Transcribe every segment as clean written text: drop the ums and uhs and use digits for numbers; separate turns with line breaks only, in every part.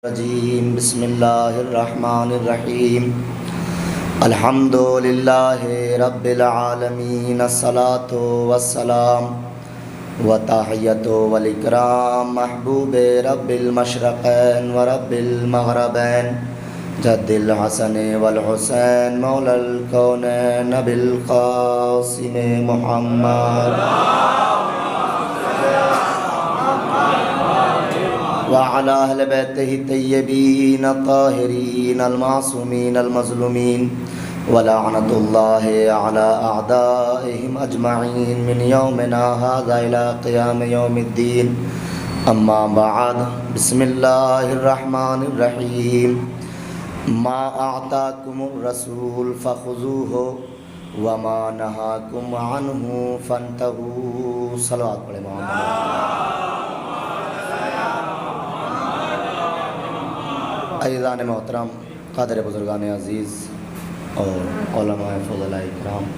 الرجیم بسم اللہ الرحمن الرحیم الحمد للہ رب العالمین الصلاۃ والسلام وتحیۃ والاکرام محبوب رب المشرقین ورب المغربین جد الحسن والحسین مولا الکونین ابی القاسم محمد وعلى أهل بيته الطيبين الطاهرين المعصومين المظلومين ولعنة الله على أعدائهم أجمعين من يومنا هذا إلى قيام يوم الدين أما بعد بسم الله الرحمن الرحيم ما أعطاكم الرسول فخذوه وما نهاكم عنه فانتهوا صلوات پڑھیں محمد عزیزان محترم، قادر بزرگان عزیز اور علماء فضلاء کرام،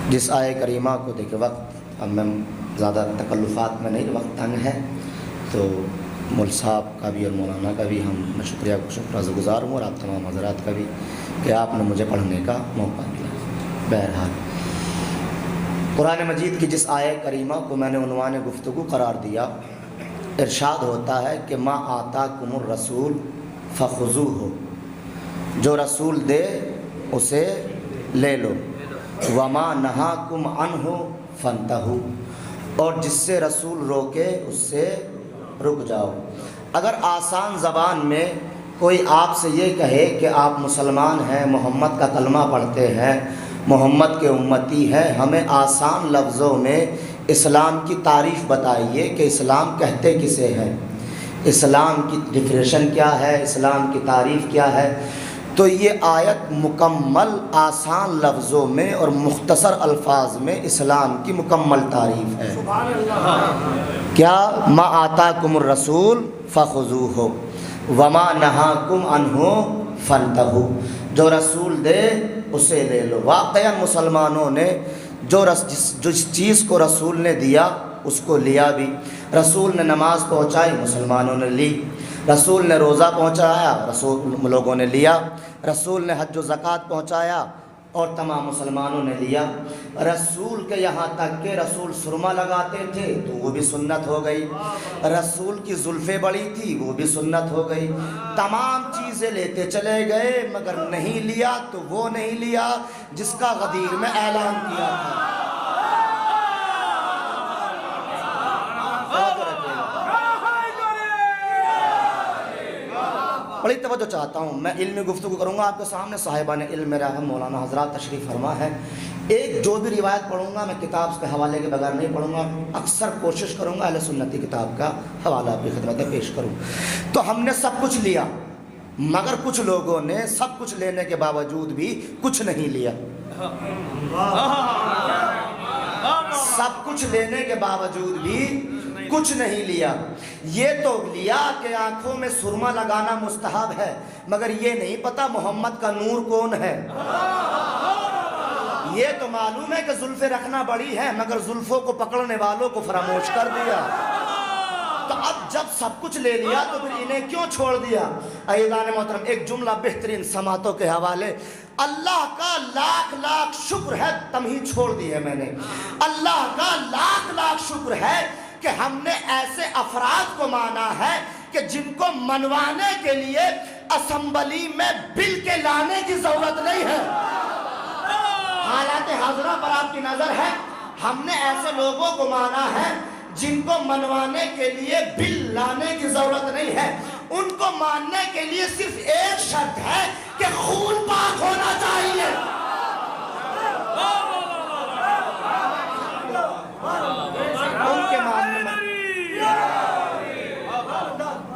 جس آیہ کریمہ کو دیکھے وقت اب میں زیادہ تکلفات میں نہیں، وقت تنگ ہے، تو مول صاحب کا بھی اور مولانا کا بھی میں شکر گزار ہوں، اور آپ تمام حضرات کا بھی کہ آپ نے مجھے پڑھنے کا موقع دیا۔ بہرحال قرآن مجید کی جس آیہ کریمہ کو میں نے عنوان گفتگو قرار دیا، ارشاد ہوتا ہے کہ ما آتاکم الرسول فخذوہ، جو رسول دے اسے لے لو، وما نہاکم عنہ فانتہوا، اور جس سے رسول روکے اس سے رک جاؤ۔ اگر آسان زبان میں کوئی آپ سے یہ کہے کہ آپ مسلمان ہیں، محمد کا کلمہ پڑھتے ہیں، محمد کے امتی ہیں، ہمیں آسان لفظوں میں اسلام کی تعریف بتائیے کہ اسلام کہتے کسے ہیں، اسلام کی ڈیفینیشن کیا ہے، اسلام کی تعریف کیا ہے، تو یہ آیت مکمل آسان لفظوں میں اور مختصر الفاظ میں اسلام کی مکمل تعریف ہے۔ کیا؟ ما آتاکم الرسول فخذوہ وما نہاکم عنہ فانتہوا، جو رسول دے اسے لے لو۔ واقعا مسلمانوں نے جس چیز کو رسول نے دیا اس کو لیا بھی۔ رسول نے نماز پہنچائی، مسلمانوں نے لی۔ رسول نے روزہ پہنچایا، لوگوں نے لیا۔ رسول نے حج و زکوٰۃ پہنچایا اور تمام مسلمانوں نے لیا۔ رسول کے یہاں تک کہ رسول سرما لگاتے تھے تو وہ بھی سنت ہو گئی، رسول کی زلفیں بڑی تھی وہ بھی سنت ہو گئی۔ تمام چیزیں لیتے چلے گئے، مگر نہیں لیا تو وہ نہیں لیا جس کا غدیر میں اعلان کیا تھا۔ بڑی توجہ چاہتا ہوں، میں علمی گفتگو کروں گا آپ کے سامنے، صاحبان علم میرے اہم مولانا حضرات تشریف فرما ہے۔ ایک جو بھی روایت پڑھوں گا میں کتاب کے حوالے کے بغیر نہیں پڑھوں گا، اکثر کوشش کروں گا اہل سنتی کتاب کا حوالہ آپ کی خدمت میں پیش کروں۔ تو ہم نے سب کچھ لیا، مگر کچھ لوگوں نے سب کچھ لینے کے باوجود بھی کچھ نہیں لیا۔ سب کچھ لینے کے باوجود بھی کچھ نہیں لیا۔ یہ تو لیا کہ آنکھوں میں سرما لگانا مستحب ہے، مگر یہ نہیں پتا محمد کا نور کون ہے۔ یہ تو معلوم ہے کہ زلفیں رکھنا بڑی ہے، مگر زلفوں کو پکڑنے والوں کو فراموش کر دیا۔ تو اب جب سب کچھ لے لیا تو پھر انہیں کیوں چھوڑ دیا؟ عزیزان محترم، ایک جملہ بہترین سماعتوں کے حوالے، اللہ کا لاکھ لاکھ شکر ہے تمہید چھوڑ دی ہے میں نے۔ اللہ کا لاکھ لاکھ شکر ہے کہ ہم نے ایسے افراد کو مانا ہے کہ جن کو منوانے کے لیے اسمبلی میں بل کے لانے کی ضرورت نہیں ہے۔ حالات حاضرہ پر آپ کی نظر ہے، ہم نے ایسے لوگوں کو مانا ہے جن کو منوانے کے لیے بل لانے کی ضرورت نہیں ہے۔ ان کو ماننے کے لیے صرف ایک شرط ہے کہ خون پاک ہونا چاہیے۔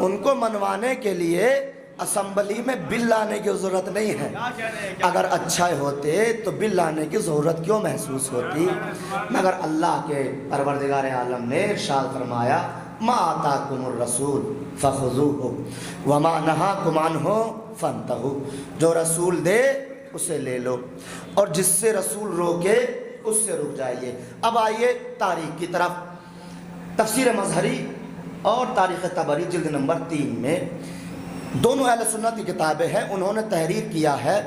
ان کو منوانے کے لیے اسمبلی میں بل لانے کی ضرورت نہیں ہے۔ اگر اچھا ہوتے تو بل لانے کی ضرورت کیوں محسوس ہوتی؟ مگر اللہ کے پروردگار عالم نے ارشاد فرمایا ما آتاکم الرسول فخذوہ وما نہاکم عنہ فانتہوا، جو رسول دے اسے لے لو اور جس سے رسول روکے اس سے رک جائیے۔ اب آئیے تاریخ کی طرف۔ تفسیر مظہری اور تاریخ طبری جلد نمبر 3 میں دونوں اہل سنت کی کتابیں ہیں، انہوں نے تحریر کیا ہے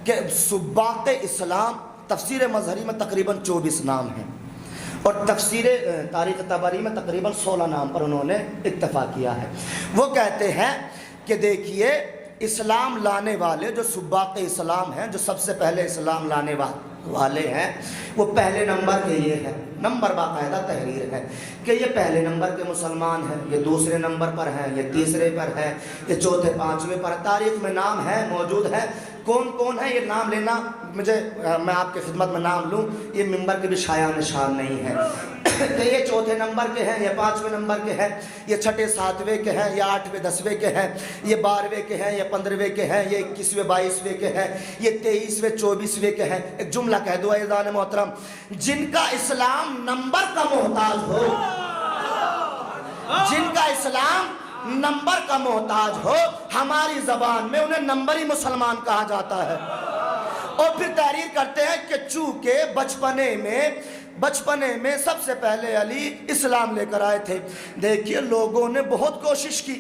کہ سباق اسلام تفسیر مظہری میں تقریباً 24 نام ہیں، اور تفسیر تاریخ طبری میں تقریباً 16 نام پر انہوں نے اتفاق کیا ہے۔ وہ کہتے ہیں کہ دیکھیے اسلام لانے والے جو سباق اسلام ہیں، جو سب سے پہلے اسلام لانے والے ہیں، وہ پہلے نمبر کے یہ ہے، نمبر باقاعدہ تحریر ہے کہ یہ پہلے نمبر کے مسلمان ہیں، یہ دوسرے نمبر پر ہیں، یہ تیسرے پر ہے، یہ چوتھے پانچویں پر، تاریخ میں نام ہے، موجود ہے۔ کون کون ہے یہ نام لینا میں آپ کی خدمت میں نام لوں یہ ممبر کے بھی شایع نشان نہیں ہے کہ یہ چوتھے نمبر کے ہیں، یہ پانچویں نمبر کے ہیں، یہ چھٹے ساتویں کے ہیں، یہ 8ویں 10ویں کے ہیں، یہ 12ویں کے ہیں، یہ 15ویں کے ہیں، یہ 21ویں 22ویں کے ہیں، یہ 23ویں 24ویں کے ہیں۔ ایک جملہ کہہ دو عزیزان محترم، جن کا اسلام نمبر کا محتاج ہو، جن کا اسلام نمبر کا محتاج ہو، ہماری زبان میں انہیں نمبری مسلمان کہا جاتا ہے۔ اور پھر تحریر کرتے ہیں کہ چونکہ بچپنے میں سب سے پہلے علی اسلام لے کر آئے تھے۔ دیکھیے لوگوں نے بہت کوشش کی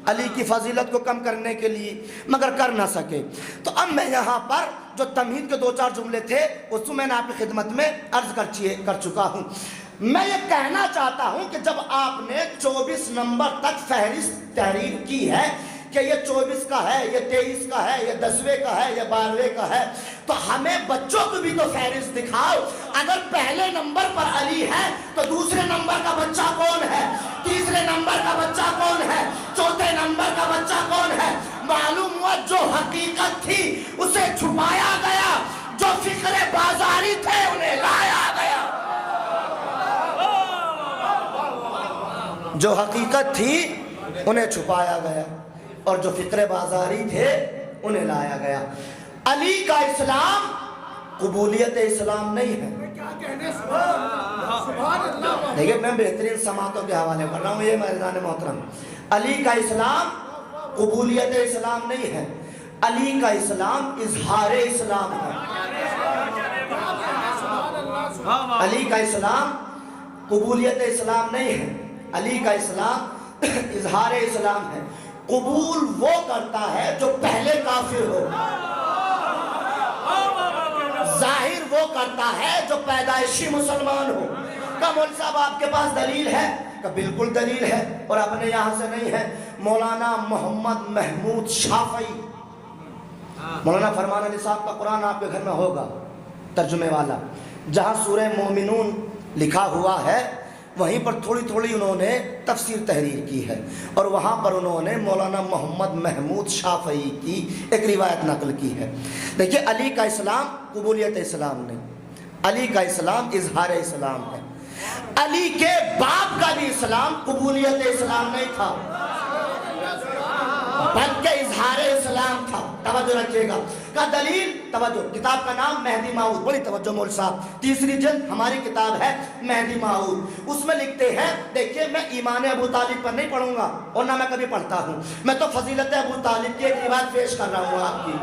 علی کی فضیلت کو کم کرنے کے لیے، مگر کر نہ سکے۔ تو اب میں یہاں پر جو تمہید کے 2-4 جملے تھے اس کو میں نے آپ کی خدمت میں عرض کر چکا ہوں۔ میں یہ کہنا چاہتا ہوں کہ جب آپ نے 24 نمبر تک فہرست تحریر کی ہے کہ یہ 24 کا ہے، یہ 23 کا ہے، یہ 10ویں کا ہے، یہ 12ویں کا ہے، تو ہمیں بچوں کو بھی تو فہرست دکھاؤ۔ اگر پہلے نمبر پر علی ہے تو دوسرے نمبر کا بچہ کون ہے، تیسرے نمبر کا بچہ کون ہے، چوتھے نمبر کا بچہ کون ہے؟ معلوم ہوا جو حقیقت تھی اسے چھپایا گیا، جو فکر بازاری تھے انہیں لایا گیا۔ جو حقیقت تھی انہیں چھپایا گیا اور جو فکر بازاری تھے انہیں لایا گیا۔ علی کا اسلام قبولیت اسلام نہیں ہے۔ دیکھیں میں بہترین سماعتوں کے حوالے کر رہا ہوں، یہ عزیزان محترم، علی کا اسلام قبولیت اسلام نہیں ہے، علی کا اسلام اظہار اسلام ہے۔ علی کا اسلام قبولیت اسلام نہیں ہے، علی کا اسلام اظہار اسلام ہے۔ قبول وہ کرتا ہے جو پہلے کافر ہو، ظاہر وہ کرتا ہے جو پیدائشی مسلمان ہو۔ کہ مول صاحب آپ کے پاس دلیل ہے؟ کہ بالکل دلیل ہے، اور اپنے یہاں سے نہیں ہے۔ مولانا محمد محمود شافعی، مولانا فرمان علی صاحب کا قرآن آپ کے گھر میں ہوگا ترجمے والا، جہاں سورہ مومنون لکھا ہوا ہے وہیں پر تھوڑی تھوڑی انہوں نے تفسیر تحریر کی ہے، اور وہاں پر انہوں نے مولانا محمد محمود شافعی کی ایک روایت نقل کی ہے۔ دیکھیے علی کا اسلام قبولیت اسلام نہیں، علی کا اسلام اظہار اسلام ہے۔ علی کے باپ کا بھی اسلام قبولیت اسلام نہیں تھا بلکہ اظہار اسلام تھا۔ توجہ رکھیے گا، کا دلیل توجہ، کتاب کا نام مہدی ماؤد، بڑی توجہ مول صاحب، 3ری جلد ہماری کتاب ہے مہدی ماؤد۔ اس میں لکھتے ہیں، دیکھیے میں ایمان ابو طالب پر نہیں پڑھوں گا اور نہ میں کبھی پڑھتا ہوں، میں تو فضیلت ابو طالب کی ایک روایت پیش کر رہا ہوں آپ کی۔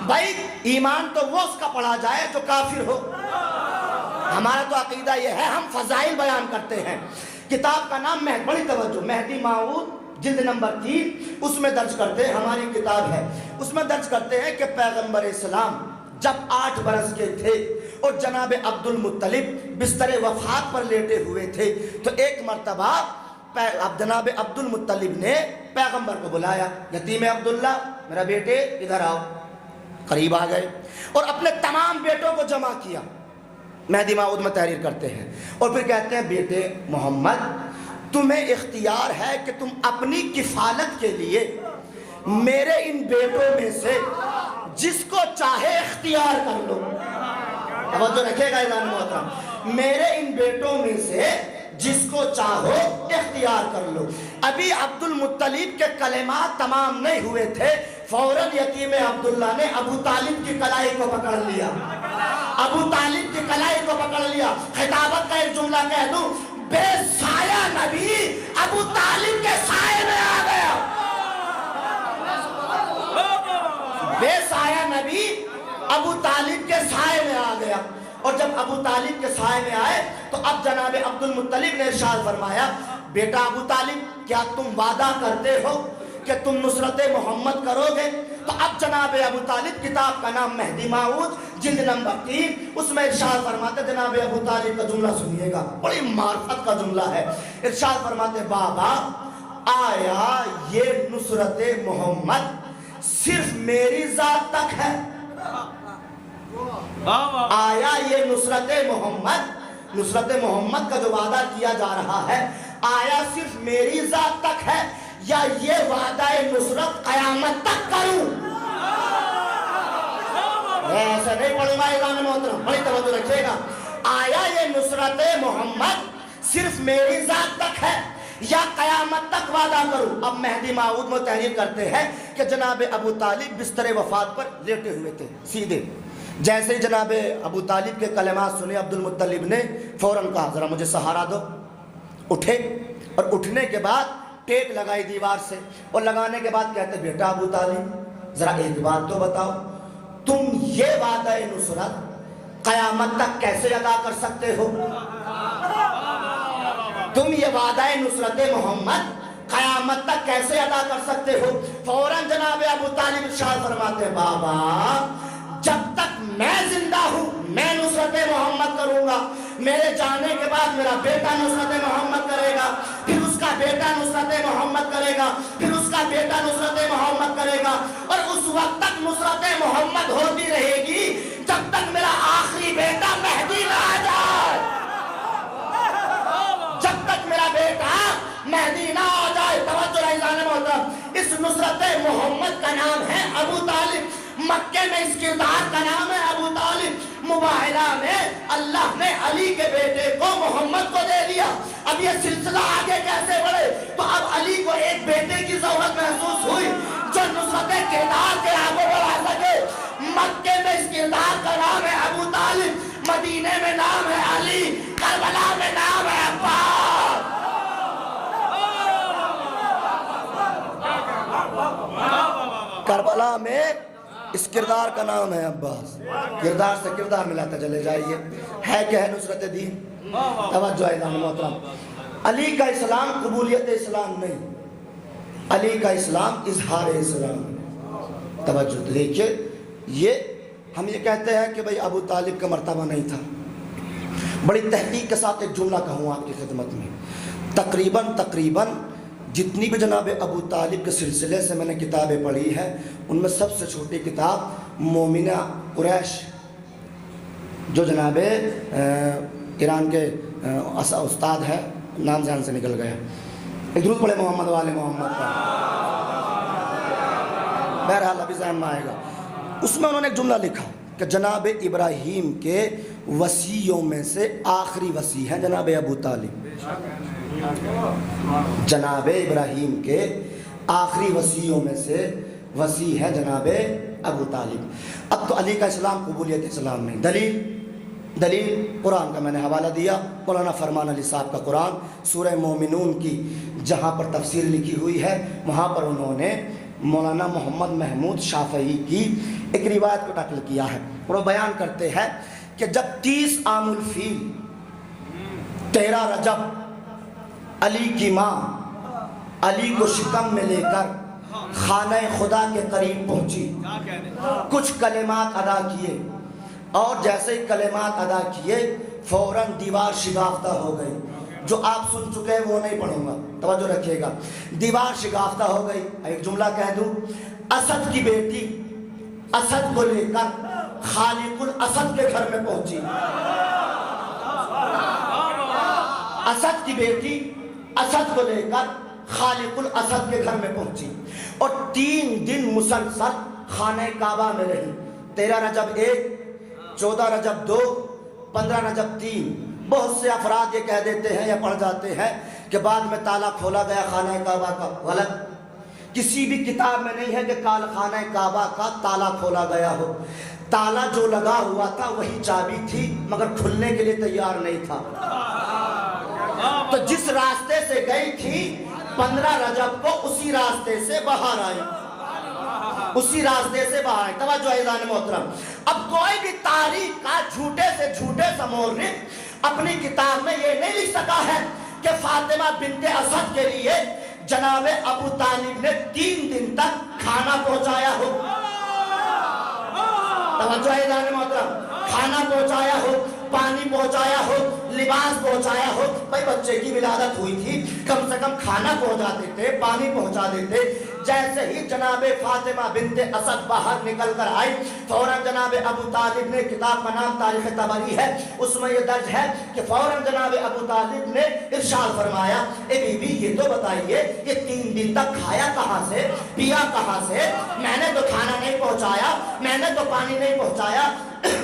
بھائی ایمان تو وہ اس کا پڑھا جائے جو کافر ہو، ہمارا تو عقیدہ یہ ہے، ہم فضائل بیان کرتے ہیں۔ کتاب کا نام بڑی توجہ مہدی ماؤد جلد نمبر 3، اس میں درج کرتے ہیں، ہماری کتاب ہے، اس میں درج کرتے ہیں کہ پیغمبر اسلام جب 8 برس کے تھے اور جناب عبد المطلب بستر وفات پر لیٹے ہوئے تھے، تو ایک مرتبہ جناب عبد المطلب نے پیغمبر کو بلایا، یتیم عبداللہ میرا بیٹے ادھر آؤ۔ قریب آ گئے اور اپنے تمام بیٹوں کو جمع کیا، مہدی ماؤد میں تحریر کرتے ہیں، اور پھر کہتے ہیں بیٹے محمد تمہیں اختیار ہے کہ تم اپنی کفالت کے لیے میرے ان بیٹوں میں سے جس کو چاہے اختیار کر لو۔ توجہ رکھے گا اعلان محترم، میرے ان بیٹوں میں سے جس کو چاہو اختیار کر لو۔ ابھی عبد المطلب کے کلمات تمام نہیں ہوئے تھے، فوراً یتیم عبداللہ نے ابو طالب کی کلائی کو پکڑ لیا، ابو طالب کی کلائی کو پکڑ لیا۔ خطابت کا ایک جملہ کہہ دوں، بے سایہ نبی ابو طالب کے سائے میں آ گیا، بے سایہ نبی ابو طالب کے سائے میں آ گیا۔ اور جب ابو طالب کے سائے میں آئے تو اب جناب عبد المطلب نے ارشاد فرمایا، بیٹا ابو طالب کیا تم وعدہ کرتے ہو کہ تم نصرت محمد کرو گے؟ تو اب جناب ابو طالب، کتاب کا نام مہدی موعود، جلد نمبر 3، اس میں ارشاد فرماتے، جناب ابو طالب کا جملہ سنیے گا، بڑی معرفت کا جملہ ہے۔ ارشاد فرماتے، بابا آیا یہ نصرت محمد صرف میری ذات تک ہے؟ آیا یہ نصرت محمد کا جو وعدہ کیا جا رہا ہے، آیا صرف میری ذات تک ہے یا یہ وعدہ نصرت قیامت تک کروں؟ میں ایسا نہیں پڑھوں گا اعلان محترم، بڑی توجہ رکھیے گا۔ آیا یہ نصرت محمد صرف میری ذات تک ہے یا قیامت تک وعدہ کروں؟ اب مہدی موعود میں تحریر کرتے ہیں کہ جناب ابو طالب بستر وفات پر لیٹے ہوئے تھے سیدھے، جیسے ہی جناب ابو طالب کے کلمات سنے، عبد المطلب نے فوراً کہا ذرا مجھے سہارا دو۔ اٹھے اور اٹھنے کے بعد ٹیک لگائی دیوار سے، اور لگانے کے بعد کہتے، بیٹا ابو طالب ذرا ایک بات تو بتاؤ، تم یہ وعدہ نصرت قیامت تک کیسے ادا کر سکتے ہو؟ تم یہ وعدہ نصرت محمد قیامت تک کیسے ادا کر سکتے ہو؟ فوراً جناب ابو طالب ارشاد فرماتے، بابا جب تک میں زندہ ہوں میں نصرت محمد کروں گا، میرے جانے کے بعد میرا بیٹا نصرت محمد کرے گا، پھر اس کا بیٹا نصرت محمد کرے گا، پھر اس کا بیٹا نصرت محمد کرے گا، اور اس وقت تک نصرت محمد ہوتی رہے گی جب تک میرا آخری بیٹا مہدی نہ آ جائے، جب تک میرا بیٹا مہدی نہ آ جائے۔ توجہ عزیزان محترم، اس نصرت محمد کا نام ہے ابو طالب، مکے میں اس کردار کا نام ہے ابو طالب، مباہلہ میں اللہ نے علی کے بیٹے کو محمد کو دے دیا۔ اب یہ سلسلہ آگے کیسے بڑھے؟ تو اب علی کو ایک بیٹے کی ضرورت محسوس ہوئی جو نصرت کردار کے آگے بڑھا سکے۔ مکے میں اس کردار کا نام ہے ابو طالب، مدینے میں نام ہے علی، کربلا میں نام ہے عباس۔ کربلا میں اس کردار کا نام ہے عباس۔ کردار سے کردار ملاتے چلے جائیے، ہے کہ ہے نصرت دین؟ توجہ اعلان محترم، علی کا اسلام قبولیت اسلام نہیں، علی کا اسلام اظہار اسلام۔ توجہ دیکھیے، یہ ہم یہ کہتے ہیں کہ بھئی ابو طالب کا مرتبہ نہیں تھا، بڑی تحقیق کے ساتھ ایک جملہ کہوں آپ کی خدمت میں، تقریباً جتنی بھی جناب ابو طالب کے سلسلے سے میں نے کتابیں پڑھی ہیں، ان میں سب سے چھوٹی کتاب مومنہ قریش، جو جناب ایران کے استاد ہے، نام ذہن سے نکل گیا، ایک درود پڑھے محمد والے محمد کا، بہرحال ابھی ذہن میں آئے گا۔ اس میں انہوں نے ایک جملہ لکھا کہ جناب ابراہیم کے وصیوں میں سے آخری وصی ہے جناب ابو طالب، جناب ابراہیم کے آخری وصیوں میں سے وصی ہے جناب ابو طالب۔ اب تو علی کا اسلام قبولیت اسلام نہیں، دلیل قرآن کا میں نے حوالہ دیا، مولانا فرمان علی صاحب کا قرآن سورہ مومنون کی جہاں پر تفسیر لکھی ہوئی ہے، وہاں پر انہوں نے مولانا محمد محمود شافعی کی ایک روایت کو نقل کیا ہے، اور وہ بیان کرتے ہیں کہ جب 30 عام الفیل 13 رجب علی کی ماں علی کو شکم میں لے کر خانہ خدا کے قریب پہنچی، کچھ کلمات ادا کیے، اور جیسے ہی کلمات ادا کیے فوراً دیوار شگافتہ ہو گئی، جو آپ سن چکے ہیں وہ نہیں پڑھوں گا، توجہ رکھیے گا۔ دیوار شگافتہ ہو گئی، ایک جملہ کہہ دوں، اسد کی بیٹی اسد کو لے کر خالق الاسد کے گھر میں پہنچی، اسد کی بیٹی اسد کو لے کر خالق الاسد کے گھر میں پہنچی، اور 3 دن مسلسل خانہ کعبہ میں رہی، 13 رجب 1، 14 رجب 2، 15 رجب 3۔ بہت سے افراد یہ کہہ دیتے ہیں یا پڑھ جاتے ہیں کہ بعد میں تالا کھولا گیا خانہ کعبہ کا، غلط، کسی بھی کتاب میں نہیں ہے کہ خانہ کعبہ کا تالا کھولا گیا ہو، تالا جو لگا ہوا تھا وہی چابی تھی، مگر کھلنے کے لیے تیار نہیں تھا، تو جس راستے سے گئی تھی 15 رجب کو اسی راستے سے باہر آئی، اسی راستے سے باہر آئی۔ توجہ عزیزان محترم، اب کوئی بھی تاریخ کا جھوٹے سے جھوٹے سمورخ اپنی کتاب میں یہ نہیں لکھ سکا ہے کہ فاطمہ بنت اسد کے لیے جناب ابو طالب نے 3 دن تک کھانا پہنچایا ہو. توجہ ہے جان محترم, کھانا پہنچایا ہو, پانی پہنچایا ہو, لباس پہنچایا ہو. بھائی بچے کی ولادت ہوئی تھی, کم سے کم کھانا پہنچا دیتے, پانی پہنچا دیتے. جیسے ہی جناب فاطمہ بنت اسد باہر نکل کر آئی, فوراً جناب ابو طالب نے, کتاب کا نام تاریخ طبری ہے, اس میں یہ درج ہے کہ فوراً جناب ابو طالب نے ارشاد فرمایا, اے بی بی یہ تو بتائیے یہ 3 دن تک کھایا کہاں سے, پیا کہاں سے؟ میں نے تو کھانا نہیں پہنچایا, میں نے تو پانی نہیں پہنچایا.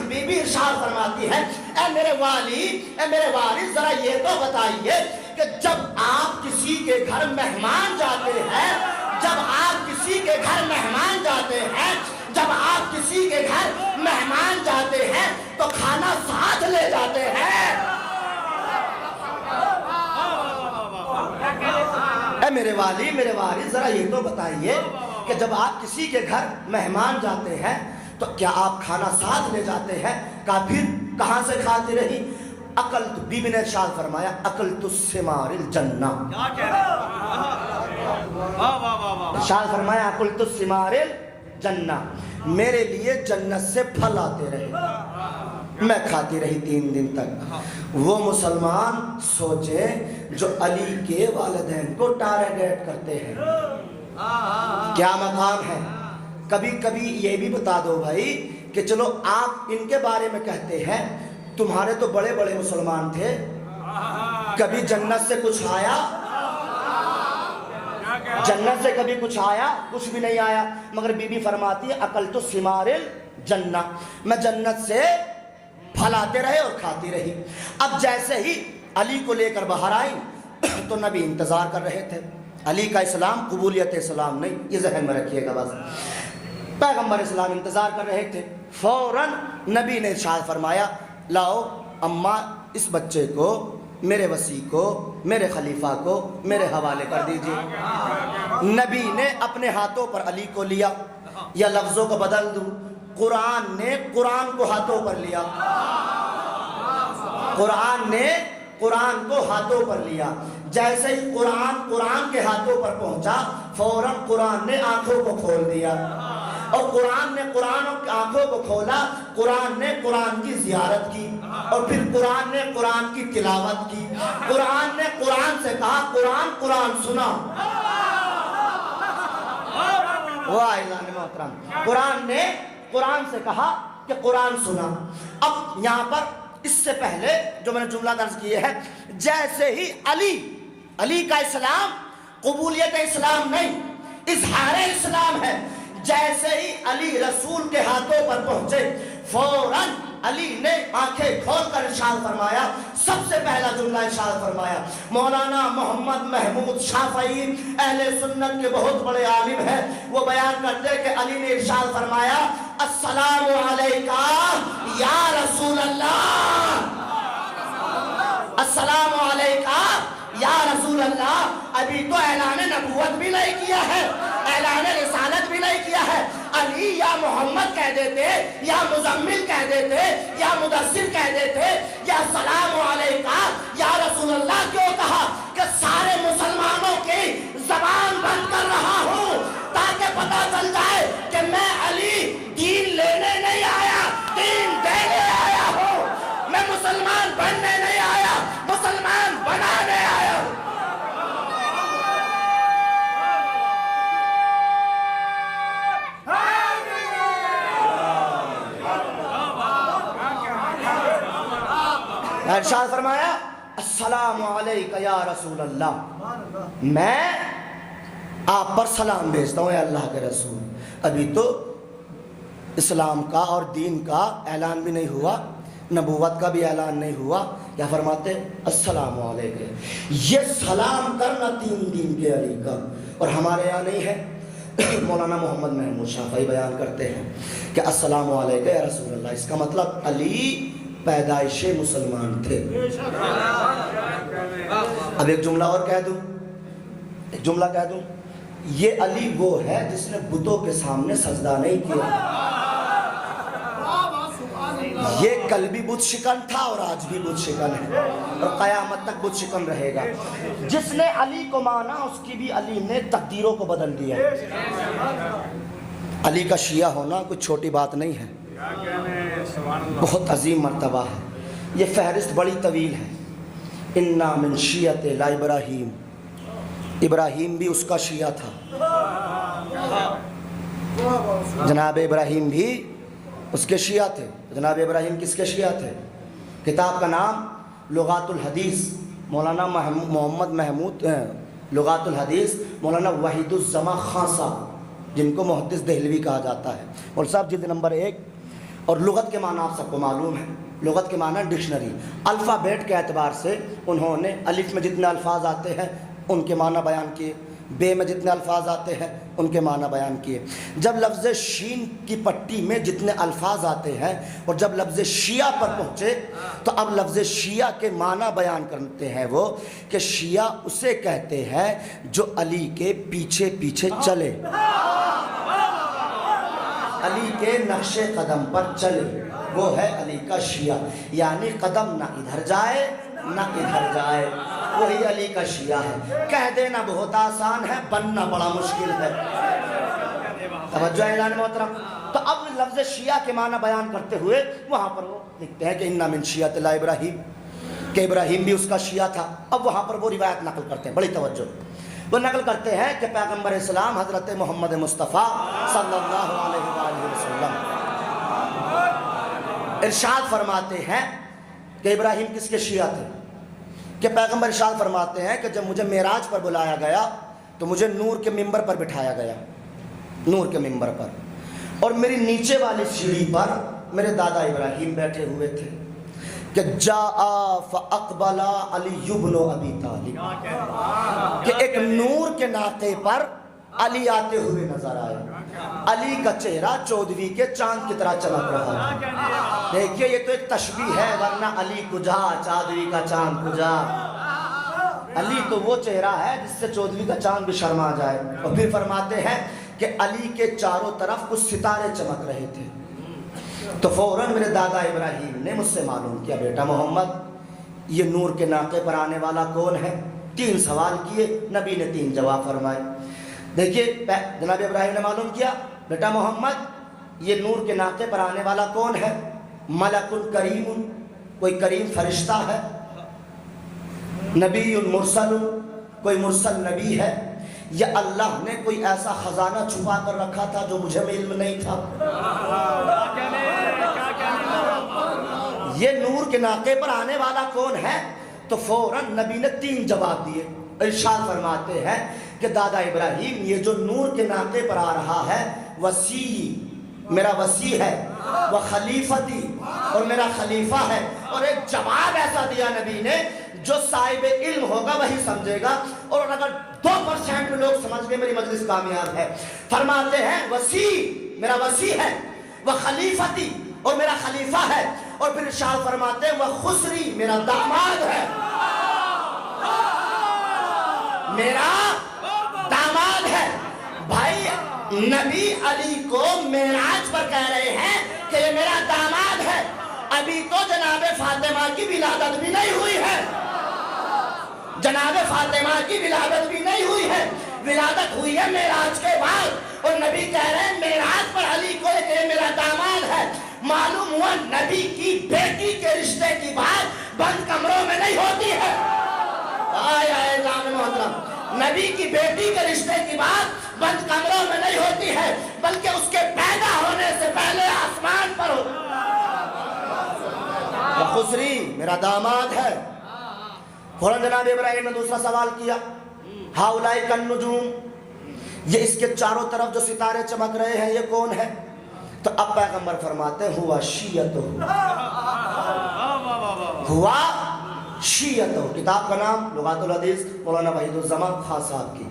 بی بی ارشاد فرماتی ہے, اے میرے والی, اے میرے والد, ذرا یہ تو بتائیے کہ جب آپ کسی کے گھر مہمان جاتے ہیں, جب آپ کسی کے گھر مہمان جاتے ہیں, جب آپ کسی کے گھر مہمان جاتے ہیں تو کھانا ساتھ لے جاتے ہیں. اے میرے والی, میرے والد, ذرا یہ تو بتائیے کہ جب آپ کسی کے گھر مہمان جاتے ہیں تو کیا آپ کھانا ساتھ لے جاتے ہیں؟ کہا پھر کہاں سے کھاتی رہی؟ اکلت, بی بی نے ارشاد فرمایا, اکلت الثمار الجنہ. ارشاد فرمایا, اکلت الثمار الجنہ, میرے لیے جنت سے پھل آتے رہے, میں کھاتی رہی 3 دن تک. وہ مسلمان سوچے جو علی کے والدین کو ٹارگیٹ کرتے ہیں, کیا مقام ہے. کبھی کبھی یہ بھی بتا دو بھائی کہ چلو آپ ان کے بارے میں کہتے ہیں, تمہارے تو بڑے بڑے مسلمان تھے, کبھی جنت سے کچھ آیا؟ جنت سے کبھی کچھ آیا؟ کچھ بھی نہیں آیا. مگر بی بی فرماتی ہے, اکلت الثمار الجنہ, میں جنت سے پھل آتے رہے اور کھاتی رہی. اب جیسے ہی علی کو لے کر باہر آئی تو نبی انتظار کر رہے تھے. علی کا اسلام قبولیت اسلام نہیں, یہ ذہن میں رکھیے گا بس. پیغمبر اسلام انتظار کر رہے تھے. فوراً نبی نے ارشاد فرمایا, لاؤ اماں اس بچے کو, میرے وصی کو, میرے خلیفہ کو میرے حوالے کر دیجئے. نبی نے اپنے ہاتھوں پر علی کو لیا, یا لفظوں کو بدل دوں, قرآن نے قرآن کو ہاتھوں پر لیا. قرآن نے قرآن کو ہاتھوں پر لیا. جیسے ہی قرآن کے ہاتھوں پر پہنچا, فوراً قرآن نے آنکھوں کو کھول دیا. اور قرآن نے کی آنکھوں کو کھولا, قرآن نے قرآن کی زیارت کی, اور پھر قرآن نے قرآن کی تلاوت کی. قرآن نے قرآن سے کہا, قرآن سنا. واہ اعلان محترم, قرآن نے قرآن سے کہا کہ قرآن سنا. اب یہاں پر اس سے پہلے جو میں نے جملہ درج کیے ہے, جیسے ہی علی کا اسلام قبولیت اسلام نہیں, اظہار اسلام ہے. جیسے ہی علی رسول کے ہاتھوں پر پہنچے, فوراً علی نے آنکھیں کھول کر ارشاد فرمایا, سب سے پہلا جملہ ارشاد فرمایا. مولانا محمد محمود شافعی اہل سنت کے بہت بڑے عالم ہیں, وہ بیان کرتے کہ علی نے ارشاد فرمایا, السلام علیکہ یا رسول اللہ, السلام علیکہ یا رسول اللہ. ابھی تو اعلان نبوت بھی نہیں کیا ہے, اعلان رسالت بھی نہیں کیا ہے. علی یا محمد کہہ دیتے, یا مزمل کہہ دیتے, یا مدثر کہہ دیتے, یا السلام علیکہ یا رسول اللہ کیوں کہا؟ کہ سارے مسلمانوں کی زبان بند کر رہا ہوں, تاکہ پتہ چل جائے کہ میں علی دین لینے نہیں آیا, دین دینے آیا ہوں. میں مسلمان بننے نہیں آیا, مسلمان بنانے آیا ہوں. ارشاد فرمایا, السلام علیکہ یا رسول اللہ, میں آپ پر سلام بھیجتا ہوں اے اللہ کے رسول. ابھی تو اسلام کا اور دین کا اعلان بھی نہیں ہوا, نبوت کا بھی اعلان نہیں ہوا. کیا فرماتے, السلام علیکم. یہ سلام کرنا 3 دن کے علی کا, اور ہمارے یہاں نہیں ہے. مولانا محمد محمود شافعی بیان کرتے ہیں کہ السلام علیکم یا رسول اللہ, اس کا مطلب علی پیدائش مسلمان تھے. اب ایک جملہ اور کہہ دوں, یہ علی وہ ہے جس نے بتوں کے سامنے سجدہ نہیں کیا. یہ کل بھی بت شکن تھا اور آج بھی بت شکن ہے اور قیامت تک بت شکن رہے گا۔ جس نے علی کو مانا اس کی بھی علی نے تقدیروں کو بدل دیا۔ علی کا شیعہ ہونا کوئی چھوٹی بات نہیں ہے، بہت عظیم مرتبہ ہے۔ یہ فہرست بڑی طویل ہے۔ انا من شیعت لا ابراہیم، ابراہیم بھی اس کا شیعہ تھا، جناب ابراہیم بھی اس کے شیعہ تھے۔ جناب ابراہیم کس کے شیعہ تھے؟ کتاب کا نام لغات الحدیث، مولانا محمد محمود، لغات الحدیث مولانا وحید الزما خان صاحب، جن کو محدث دہلوی کہا جاتا ہے، اور صاحب جلد نمبر 1۔ اور لغت کے معنی آپ سب کو معلوم ہے، لغت کے معنی ڈکشنری، الفابیٹ کے اعتبار سے انہوں نے الف میں جتنے الفاظ آتے ہیں ان کے معنی بیان کیے، بے میں جتنے الفاظ آتے ہیں ان کے معنی بیان کیے۔ جب لفظ شین کی پٹی میں جتنے الفاظ آتے ہیں اور جب لفظ شیعہ پر پہنچے تو اب لفظ شیعہ کے معنی بیان کرتے ہیں وہ کہ شیعہ اسے کہتے ہیں جو علی کے پیچھے پیچھے چلے، علی کے نقش قدم پر چلے، وہ ہے علی کا شیعہ۔ یعنی قدم نہ ادھر جائے نہ ادھر جائے، وہی علی کا شیعہ ہے۔ کہہ دینا بہت آسان ہے، بننا بڑا مشکل ہے۔ توجہ ہے اعلان محترم۔ تو اب لفظ شیعہ کے معنی بیان کرتے ہوئے وہاں پر وہ لکھتے ہیں کہ انا من شیعۃ لا ابراہیم، کہ ابراہیم بھی اس کا شیعہ تھا۔ اب وہاں پر وہ روایت نقل کرتے ہیں، بڑی توجہ، وہ نقل کرتے ہیں کہ پیغمبر اسلام حضرت محمد مصطفیٰ صلی اللہ علیہ وآلہ وسلم ارشاد فرماتے ہیں کہ ابراہیم کس کے شیعہ تھے، کہ پیغمبر ارشاد فرماتے ہیں کہ جب مجھے معراج پر بلایا گیا تو مجھے نور کے ممبر پر بٹھایا گیا، نور کے ممبر پر، اور میری نیچے والی سیڑھی پر میرے دادا ابراہیم بیٹھے ہوئے تھے کہ جاء فاقبل علی بن ابی طالب، کہ ایک نور کے ناطے پر علی آتے ہوئے نظر آئے۔ علی کا چہرہ چودھویں کے چاند کی طرح چمک رہا ہے۔ دیکھیے یہ تو ایک تشبیہ ہے، ورنہ علی کجا چودھویں کا چاند کجا۔ علی تو وہ چہرہ ہے جس سے چودھویں کا چاند بھی شرما جائے۔ اور پھر فرماتے ہیں کہ علی کے چاروں طرف کچھ ستارے چمک رہے تھے۔ تو فوراً میرے دادا ابراہیم نے مجھ سے معلوم کیا، بیٹا محمد یہ نور کے ناقے پر آنے والا کون ہے؟ 3 سوال کیے، نبی نے 3 جواب فرمائے۔ دیکھیے جناب ابراہیم نے معلوم کیا، بیٹا محمد یہ نور کے ناقے پر آنے والا کون ہے؟ ملک کریم، کوئی کریم فرشتہ ہے، نبی مرسل، کوئی مرسل نبی ہے، یا اللہ نے کوئی ایسا خزانہ چھپا کر رکھا تھا جو مجھے علم نہیں تھا۔ یہ نور کے ناقے پر آنے والا کون ہے؟ تو فوراً نبی نے 3 جواب دیے۔ ارشاد فرماتے ہیں کہ دادا ابراہیم یہ جو نور کے ناقے پر آ رہا ہے وسیع، میرا وسیع ہے، وہ خلیفتی، اور میرا خلیفہ ہے۔ اور ایک جواب ایسا دیا نبی نے جو صاحب علم ہوگا وہی سمجھے گا، اور اگر 2% لوگ سمجھ گئے میری مجلس کامیاب ہے۔ فرماتے ہیں وسیع، میرا وسیع ہے، وہ خلیفتی، اور میرا خلیفہ ہے۔ اور پھر ارشاد فرماتے ہیں وہ خسری، میرا داماد ہے، میرا داماد ہے۔ بھائی نبی علی کو معراج پر کہہ رہے ہیں کہ یہ میرا داماد ہے، ابھی تو جناب فاطمہ کی ولادت بھی نہیں ہوئی ہے، جناب فاطمہ کی ولادت بھی نہیں ہوئی ہے، ولادت ہوئی ہے معراج کے بعد۔ اور نبی کہہ رہے ہیں معراج پر علی کو کہ یہ میرا داماد ہے۔ معلوم ہوا نبی کی بیٹی کے رشتے کی بات بند کمروں میں نہیں ہوتی ہے۔ نبی کی بیٹی کے رشتے کی بات بند کمروں میں نہیں ہوتی ہے، بلکہ اس کے پیدا ہونے سے پہلے آسمان پر ہو۔ خسری میرا داماد ہے۔ فوراً جناب ابراہیم نے دوسرا سوال کیا، ہاؤلائی کالنجوم، یہ اس کے چاروں طرف جو ستارے چمک رہے ہیں یہ کون ہے؟ تو اب پیغمبر فرماتے ہیں ہوا شیعتہ، ہوا شیعتہ، کتاب کا نام لغات الحدیث مولانا وحید الزما خان صاحب کی،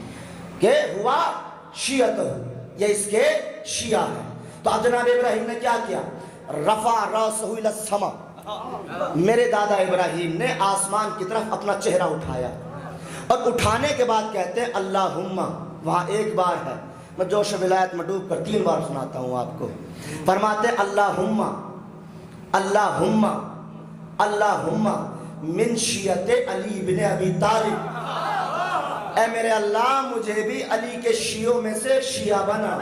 کہ ہوا شیعتہ، یہ اس کے شیعہ ہے۔ تو اب جناب ابراہیم نے کیا کیا؟ رفع راسہ الی السما، میرے دادا ابراہیم نے آسمان کی طرف اپنا چہرہ اٹھایا، اور اٹھانے کے بعد کہتے ہیں اللہم، وہاں ایک بار ہے، میں جوش ولایت میں ڈوب کر 3 بار سناتا ہوں آپ کو۔ فرماتے اللہم اللہم اللہم من شیعت علی بن ابی طالب، اے میرے اللہ مجھے بھی علی کے شیعوں میں سے شیعہ بنا،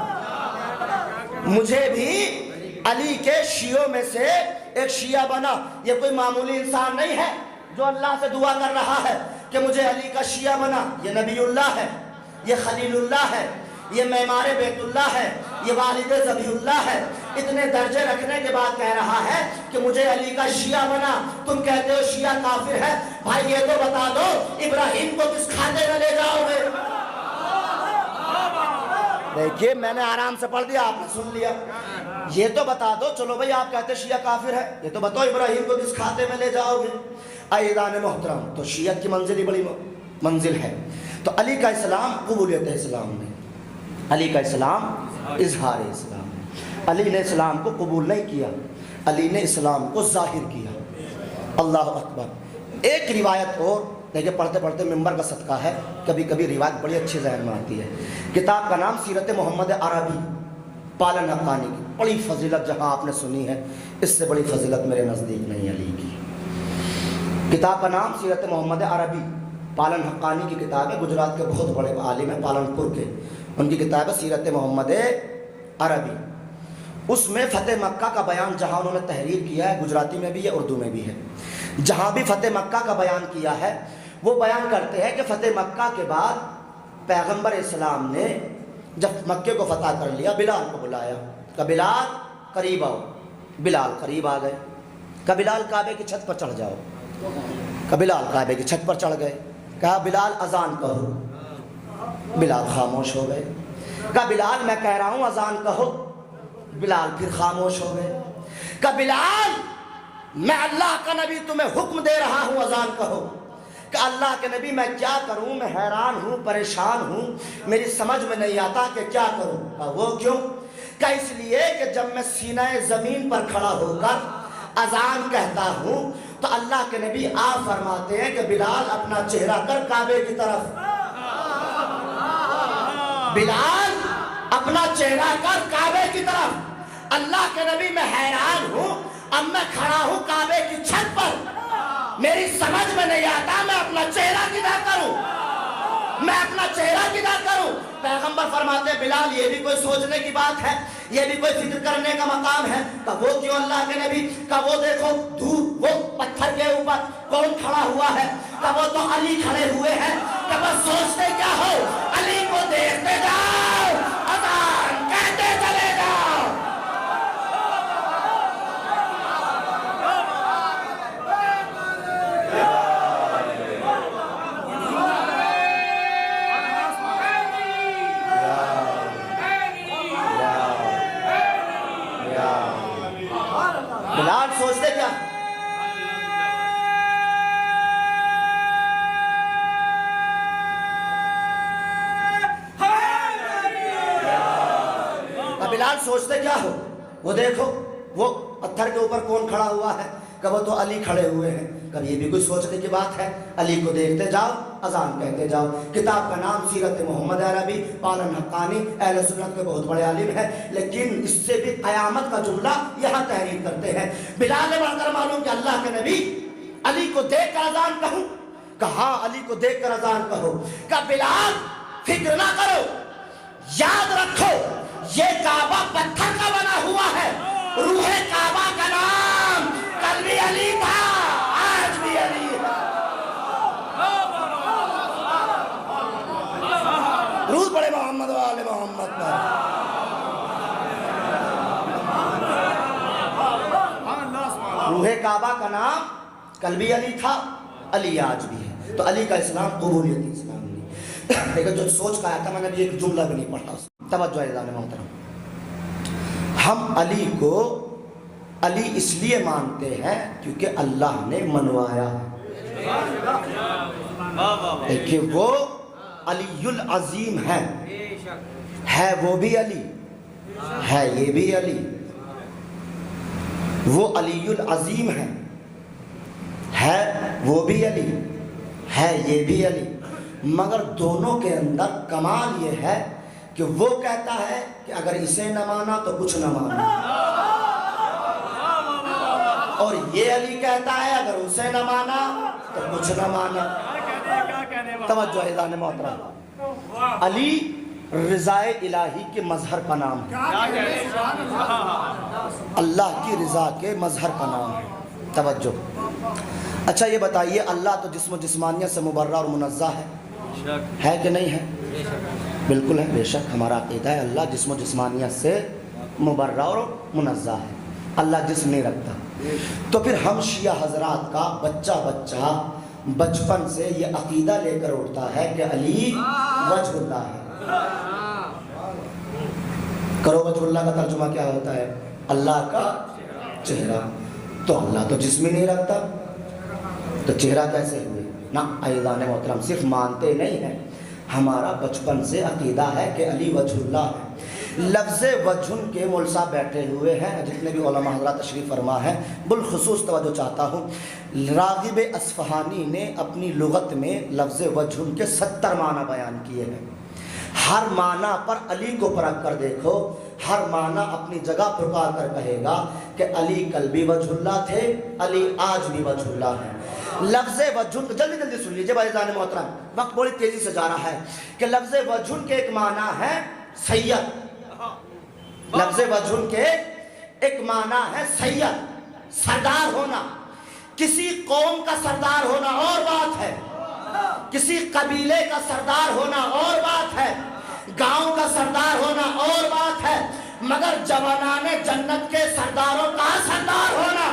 مجھے بھی علی کے شیعوں میں سے ایک شیعہ بنا۔ یہ کوئی معمولی انسان نہیں ہے جو اللہ سے دعا کر رہا ہے کہ مجھے علی کا شیعہ بنا، یہ نبی اللہ ہے، یہ خلیل اللہ ہے، یہ معمار بیت اللہ ہے، یہ والد ذبیح اللہ ہے۔ اتنے درجے رکھنے کے بعد کہہ رہا ہے کہ مجھے علی کا شیعہ بنا۔ تم کہتے ہو شیعہ کافر ہے، بھائی یہ تو بتا دو ابراہیم کو کس کھاتے میں لے جاؤ گے؟ دیکھیے میں نے آرام سے پڑھ دیا، آپ نے سن لیا۔ یہ تو بتا دو، چلو بھائی آپ کہتے شیعہ کافر ہے، یہ تو بتاؤ ابراہیم کو کس کھاتے میں لے جاؤ گے؟ عزیزان محترم، تو شیعت کی منزل ہی بڑی منزل ہے۔ تو علی کا اسلام قبولیت اسلام میں، علی کا اسلام اظہار اسلام میں۔ علی نے اسلام کو قبول نہیں کیا، علی نے اسلام کو ظاہر کیا۔ اللہ اکبر۔ ایک روایت اور دیکھیں، پڑھتے پڑھتے ممبر کا صدقہ ہے، کبھی کبھی روایت بڑی اچھی ذہن میں آتی ہے۔ کتاب کا نام سیرت محمد عربی پالن حقانی کی، بڑی فضیلت جہاں آپ نے سنی ہے اس سے بڑی فضیلت میرے نزدیک نہیں علی کی۔ کتاب کا نام سیرت محمد عربی پالن حقانی کی کتاب ہے، گجرات کے بہت بڑے عالم ہیں پالن پور کے، ان کی کتاب ہے سیرت محمد عربی۔ اس میں فتح مکہ کا بیان جہاں انہوں نے تحریر کیا ہے، گجراتی میں بھی ہے اردو میں بھی ہے، جہاں بھی فتح مکہ کا بیان کیا ہے وہ بیان کرتے ہیں کہ فتح مکہ کے بعد پیغمبر اسلام نے جب مکے کو فتح کر لیا بلال کو بلایا کہ بلال قریب آؤ۔ بلال قریب آ گئے، کہ بلال کعبے کی چھت پر چڑھ جاؤ، کہ بلال کعبے کی چھت پر چڑھ گئے، کہا بلال اذان کہو، بلال خاموش ہو گئے، کہا بلال میں کہہ رہا ہوں اذان کہو، بلال پھر خاموش ہو گئے، کہا بلال میں اللہ کا نبی تمہیں حکم دے رہا ہوں اذان کہو، کہ اللہ کے نبی میں کیا کروں، میں حیران ہوں پریشان ہوں، میری سمجھ میں نہیں آتا کہ کیا کروں۔ وہ کیوں؟ کہ اس لیے کہ جب میں سینہ زمین پر کھڑا ہو کر اذان کہتا ہوں تو اللہ کے نبی آپ فرماتے ہیں کہ بلال اپنا چہرہ کر کعبے کی طرف، بلال اپنا چہرہ کر کعبے کی طرف۔ اللہ کے نبی میں حیران ہوں، اب میں کھڑا ہوں کعبے کی چھت پر، میری سمجھ میں نہیں آتا میں اپنا چہرہ کدھر کروں، میں اپنا چہرہ کدھر کروں۔ پیغمبر فرماتے ہیں بلال یہ بھی کوئی سوچنے کی بات ہے، یہ بھی کوئی فکر کرنے کا مقام ہے۔ کہ وہ کیوں اللہ کے نبی؟ کہ وہ دیکھو دھوپ، وہ پتھر کے اوپر کون کھڑا ہوا ہے؟ کہ وہ تو علی کھڑے ہوئے ہیں۔ کہ بس سوچتے کیا ہو، علی کو دیکھتے جاؤ، اذان کہتے چلے جاؤ۔ بلال سوچتے کیا؟ بلال سوچتے کیا ہو، وہ دیکھو وہ پتھر کے اوپر کون کھڑا ہوا ہے؟ کہ وہ تو علی کھڑے ہوئے ہیں۔ کبھی یہ بھی کوئی سوچنے کی بات ہے؟ علی کو دیکھتے جاؤ، اذان کہتے جاؤ۔ کتاب کا نام سیرت محمد عربی پالن حقانی، اہل سنت کے بہت بڑے عالم ہیں، لیکن اس سے بھی قیامت کا جملہ یہاں تحریر کرتے ہیں۔ بلال نے بڑھ کر معلوم کہ اللہ کے نبی علی کو دیکھ کر اذان کہوں؟ کہا علی کو دیکھ کر اذان کہو۔ کہ بلال فکر نہ کرو، یاد رکھو یہ کعبہ پتھر کا بنا ہوا ہے، روح کعبہ کا نام کل بھی علی تھا، آج بھی علی ہے۔ درود پڑھے محمد و آل محمد پر۔ روح کعبہ کا نام کل بھی علی تھا، علی آج بھی ہے۔ تو علی کا اسلام قبولیت اسلام نہیں۔ لیکن جو سوچ کا آیا تھا، میں نے بھی ایک جملہ بھی نہیں پڑھا۔ توجہ عزیزان محترم، ہم علی کو علی اس لیے مانتے ہیں کیونکہ اللہ نے منوایا ہے کہ وہ علی العظیم ہے وہ بھی علی ہے، یہ بھی علی، وہ علی العظیم ہے وہ بھی علی ہے، یہ بھی علی، مگر دونوں کے اندر کمال یہ ہے کہ وہ کہتا ہے کہ اگر اسے نہ مانا تو کچھ نہ مانا، اور یہ علی کہتا ہے اگر اسے نہ مانا تو کچھ نہ مانا۔ توجہ اذان محترم، علی رضائے الہی کے مظہر کا نام ہے، اللہ کی رضا کے مظہر کا نام ہے۔ توجہ، اچھا یہ بتائیے اللہ تو جسم و جسمانیت سے مبرہ اور منزہ ہے کہ نہیں ہے؟ بالکل ہے، بے شک ہمارا عقیدہ ہے اللہ جسم و جسمانیت سے مبرہ اور منزہ ہے، اللہ جسم نہیں رکھتا۔ تو پھر ہم شیعہ حضرات کا بچہ بچپن سے یہ عقیدہ لے کر اٹھتا ہے کہ علی وجہ اللہ ہے۔ کرو وجہ اللہ کا ترجمہ کیا ہوتا ہے؟ اللہ کا چہرہ۔ تو اللہ تو جسم ہی نہیں رکھتا، تو چہرہ کیسے ہوئے؟ نہ عزیزان محترم، صرف مانتے نہیں ہیں، ہمارا بچپن سے عقیدہ ہے کہ علی وجہ اللہ ہے۔ لفظ وجہن کے مول صاحب بیٹھے ہوئے ہیں، جتنے بھی علماء حضرات تشریف فرما ہے، بالخصوص توجہ چاہتا ہوں، راغب اصفہانی نے اپنی لغت میں لفظ وجہن کے 70 معنی بیان کیے ہیں۔ ہر معنی پر علی کو پرکھ کر دیکھو، ہر معنی اپنی جگہ پکار کر کہے گا کہ علی کل بھی وجہ اللہ تھے، علی آج بھی وجہ اللہ ہے۔ لفظ وجہن، جلدی سن لیجئے بھائیان محترم، وقت بڑی تیزی سے جا رہا ہے، کہ لفظ وجہن کے ایک معنی ہے سید، لفظ وجہن کے ایک معنی ہے سید، سردار ہونا۔ کسی قوم کا سردار ہونا اور بات ہے، کسی قبیلے کا سردار ہونا اور بات ہے، گاؤں کا سردار ہونا اور بات ہے، مگر جوانان جنت کے سرداروں کا سردار ہونا۔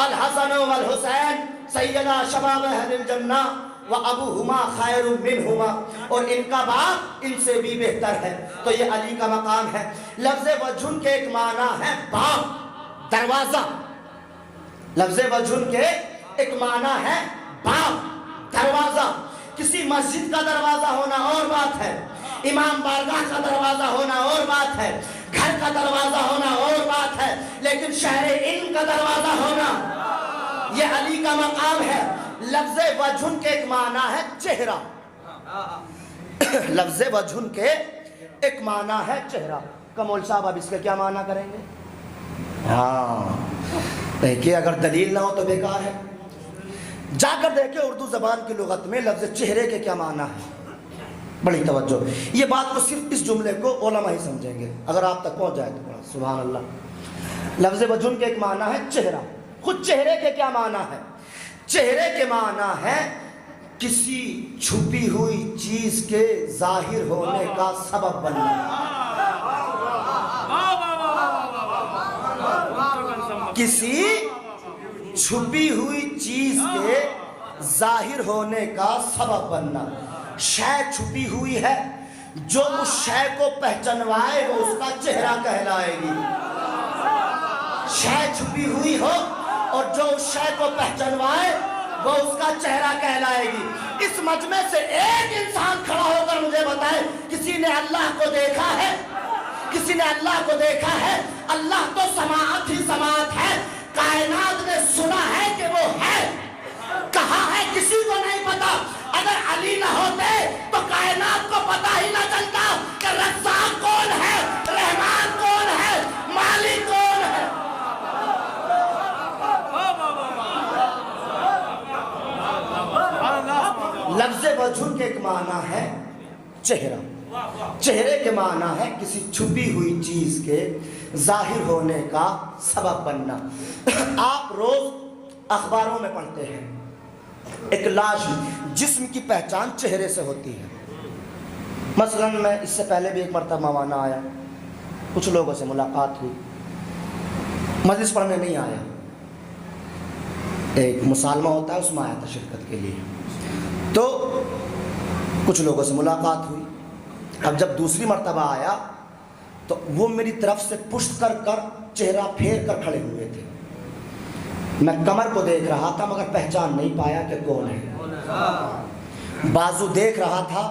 الحسن والحسین سیدہ شباب اہل الجنہ وابوہما خیر منہما، اور ان کا باپ ان سے بھی بہتر ہے، تو یہ علی کا مقام ہے۔ لفظ وجہن کے ایک معنی ہے باب، دروازہ۔ لفظ وجہن کے ایک معنی ہے باب، دروازہ۔ کسی مسجد کا دروازہ ہونا اور بات ہے، امام بارگاہ کا دروازہ ہونا اور بات ہے، گھر کا دروازہ ہونا اور بات ہے، لیکن شہر علم کا دروازہ ہونا یہ علی کا مقام ہے۔ لفظ وجہن کے ایک معنی ہے چہرہ، لفظ وجہن کے ایک معنی ہے چہرہ۔ کمول صاحب اب اس کے کیا معنی کریں گے؟ ہاں دیکھیں، اگر دلیل نہ ہو تو بیکار ہے، جا کر دیکھیں اردو زبان کی لغت میں لفظ چہرے کے کیا معنی ہے۔ بڑی توجہ، یہ بات کو صرف اس جملے کو علماء ہی سمجھیں گے، اگر آپ تک پہنچ جائے تو سبحان اللہ۔ لفظ وجہن کے ایک معنی ہے چہرہ۔ خود چہرے کے کیا معنی ہے؟ چہرے کے معنی ہے کسی چھپی ہوئی چیز کے ظاہر ہونے کا سبب بننا۔ کسی چھپی ہوئی چیز کے ظاہر ہونے کا سبب بننا۔ شے چھپی ہوئی ہے، جو اس شے کو پہچنوائے وہ اس کا چہرہ کہلائے گی۔ شے چھپی ہوئی ہو اور جو اس شے کو پہچنوائے وہ اس کا چہرہ کہلائے گی۔ اس مجمع سے ایک انسان کھڑا ہو کر مجھے بتائے کسی نے اللہ کو دیکھا ہے؟ کسی نے اللہ کو دیکھا ہے؟ اللہ تو سماعت ہی سماعت ہے، کائنات نے سنا ہے کہ وہ ہے، کہا ہے کسی کو نہیں پتا۔ اگر علی نہ ہوتے تو کائنات کو پتا ہی نہ چلتا کہ رزاق کون ہے، رحمان کون ہے، مالک کون ہے۔ لفظ وجہن کے ایک معنی ہے چہرہ، چہرے کے معنی ہے کسی چھپی ہوئی چیز کے ظاہر ہونے کا سبب بننا۔ آپ روز اخباروں میں پڑھتے ہیں ایک لاش، جسم کی پہچان چہرے سے ہوتی ہے۔ مثلا میں اس سے پہلے بھی ایک مرتبہ موانا آیا، کچھ لوگوں سے ملاقات ہوئی، مجلس پڑھنے نہیں آیا، ایک مسالمہ ہوتا ہے اس میں آیا تھا شرکت کے لیے، تو کچھ لوگوں سے ملاقات ہوئی۔ اب جب دوسری مرتبہ آیا تو وہ میری طرف سے پشت کر کر چہرہ پھیر کر کھڑے ہوئے تھے، میں کمر کو دیکھ رہا تھا مگر پہچان نہیں پایا کہ کون ہے، بازو دیکھ رہا تھا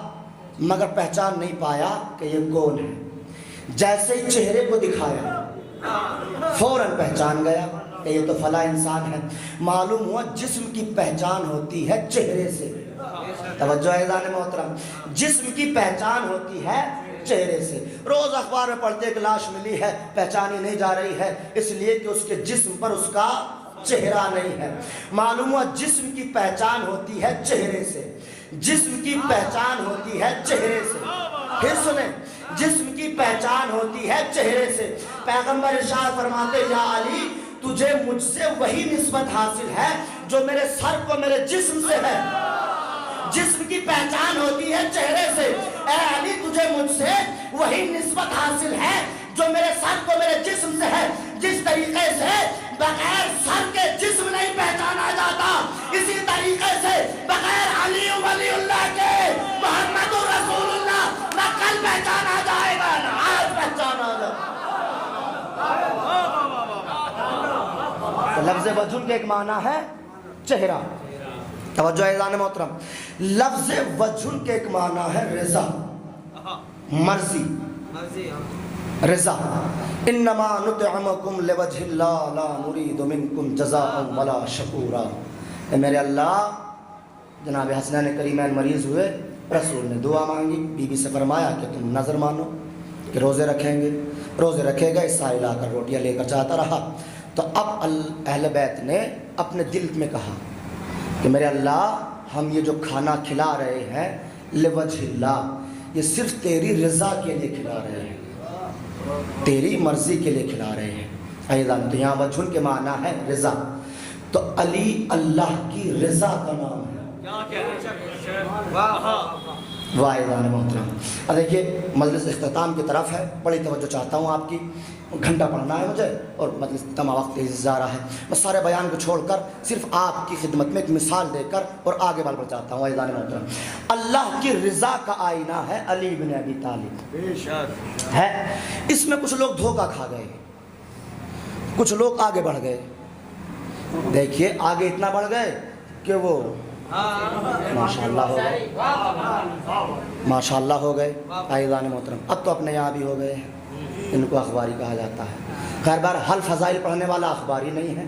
مگر پہچان نہیں پایا کہ یہ کون ہے۔ جیسے ہی چہرے کو دکھایا فوراً پہچان گیا کہ یہ تو فلاں انسان ہے۔ معلوم ہوا جسم کی پہچان ہوتی ہے چہرے سے۔ توجہ ہے اعزان محترم، جسم کی پہچان ہوتی ہے چہرے سے. روز اخبار میں پڑھتے ایک لاش ملی ہے, پہچانی نہیں جا رہی ہے, اس لیے کہ اس کے جسم پر اس کا چہرہ نہیں ہے. معلوم ہوا جسم کی پہچان ہوتی ہے چہرے سے, جسم کی پہچان ہوتی ہے چہرے سے. پھر سنیں, جسم کی پہچان ہوتی ہے چہرے سے. پیغمبر ارشاد فرماتے یا علی تجھے مجھ سے وہی نسبت حاصل ہے جو میرے سر کو میرے جسم سے ہے. جسم کی پہچان ہوتی ہے چہرے سے. اے علی تجھے مجھ سے وہی نسبت حاصل ہے جو میرے سر کو میرے جسم سے ہے. جس طریقے سے بغیر سر کے جسم نہیں پہچانا جاتا, اسی طریقے سے بغیر علی ولی اللہ کے محمد رسول اللہ نہ کل پہچانا جائے گا نہ آج پہچانا جائے گا. تو لفظ وجہ کے ایک معنی ہے چہرہ. توجہ اعزان محترم, لفظ وجہ کے ایک معنی ہے رضا, مرضی, رضا. انما نطعمکم لوجہ اللہ لا نرید منکم جزاء ولا شکورا. اے میرے اللہ, جناب حسنین کریمین مریض ہوئے, رسول نے دعا مانگی, بی بی سے فرمایا کہ تم نظر مانو کہ روزے رکھیں گے. روزے رکھے گا, عیسائی لا کر روٹیاں لے کر جاتا رہا. تو اب اہل بیت نے اپنے دل میں کہا کہ میرے اللہ ہم یہ جو کھانا کھلا رہے ہیں لوجہ اللہ, یہ صرف تیری رضا کے لیے کھلا رہے ہیں, تیری مرضی کے لیے کھلا رہے ہیں. ایضاً تو یہاں وجہ کے معنی ہے رضا. تو علی اللہ کی رضا کا نام ہے. واہ ایضاً محترم. اب دیکھیے مجلس اختتام کی طرف ہے, بڑی توجہ چاہتا ہوں آپ کی. گھنٹہ پڑھنا ہے مجھے اور مجلس تمام وقت تیزی سے جا رہا ہے. میں سارے بیان کو چھوڑ کر صرف آپ کی خدمت میں ایک مثال دے کر اور آگے بڑھ چاہتا ہوں. ایضاً محترم, اللہ کی رضا کا آئینہ ہے علی بن ابی طالب ہے. اس میں کچھ لوگ دھوکہ کھا گئے, کچھ لوگ آگے بڑھ گئے. دیکھیے آگے اتنا بڑھ گئے کہ وہ ماشاءاللہ ہو گئے, ماشاءاللہ ہو گئے. ایضاً محترم, اب تو اپنے یہاں بھی ہو گئے ہیں, ان کو اخباری کہا جاتا ہے. خیر بار ہر فضائل پڑھنے والا اخباری نہیں ہے,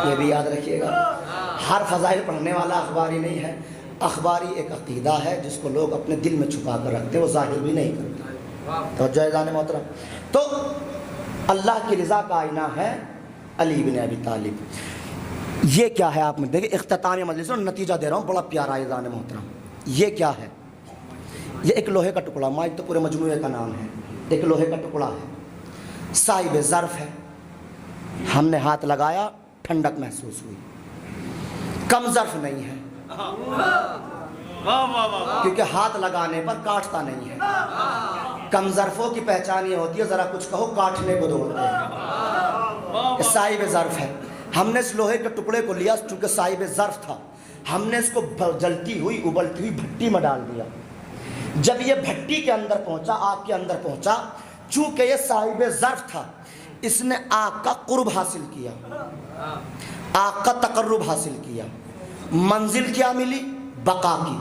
یہ بھی یاد رکھیے گا. ہر فضائل پڑھنے والا اخباری نہیں ہے. اخباری ایک عقیدہ ہے جس کو لوگ اپنے دل میں چھپا کر رکھتے, وہ ظاہر بھی نہیں کرتے. توجہ ایضاً محترم. تو اللہ کی رضا کا آئینہ ہے علی بن ابی طالب. یہ کیا ہے آپ میں دیکھیں, اختتامی مجلس میں نتیجہ دے رہا ہوں بڑا پیارا ایضاً محترم. یہ کیا ہے؟ یہ ایک لوہے کا ٹکڑا, مائک تو پورے مجموعے کا نام ہے, ایک لوہے کا ٹکڑا ہے, صاحب ظرف ہے. ہم نے ہاتھ لگایا, ٹھنڈک محسوس ہوئی. کم ظرف نہیں ہے کیونکہ ہاتھ لگانے پر کاٹتا نہیں ہے. کم ظرفوں کی پہچان یہ ہوتی ہے ذرا کچھ کہو کاٹنے کو دوڑتے ہیں. صاحب ظرف ہے. ہم نے اس لوہے کے ٹکڑے کو لیا چونکہ صاحب ظرف تھا, ہم نے اس کو جلتی ہوئی ابلتی ہوئی بھٹی میں ڈال دیا. جب یہ بھٹی کے اندر پہنچا, آگ کے اندر پہنچا, چونکہ یہ صاحب ظرف تھا, اس نے آگ کا قرب حاصل کیا, آگ کا تقرب حاصل کیا. منزل کیا ملی؟ بقا کی.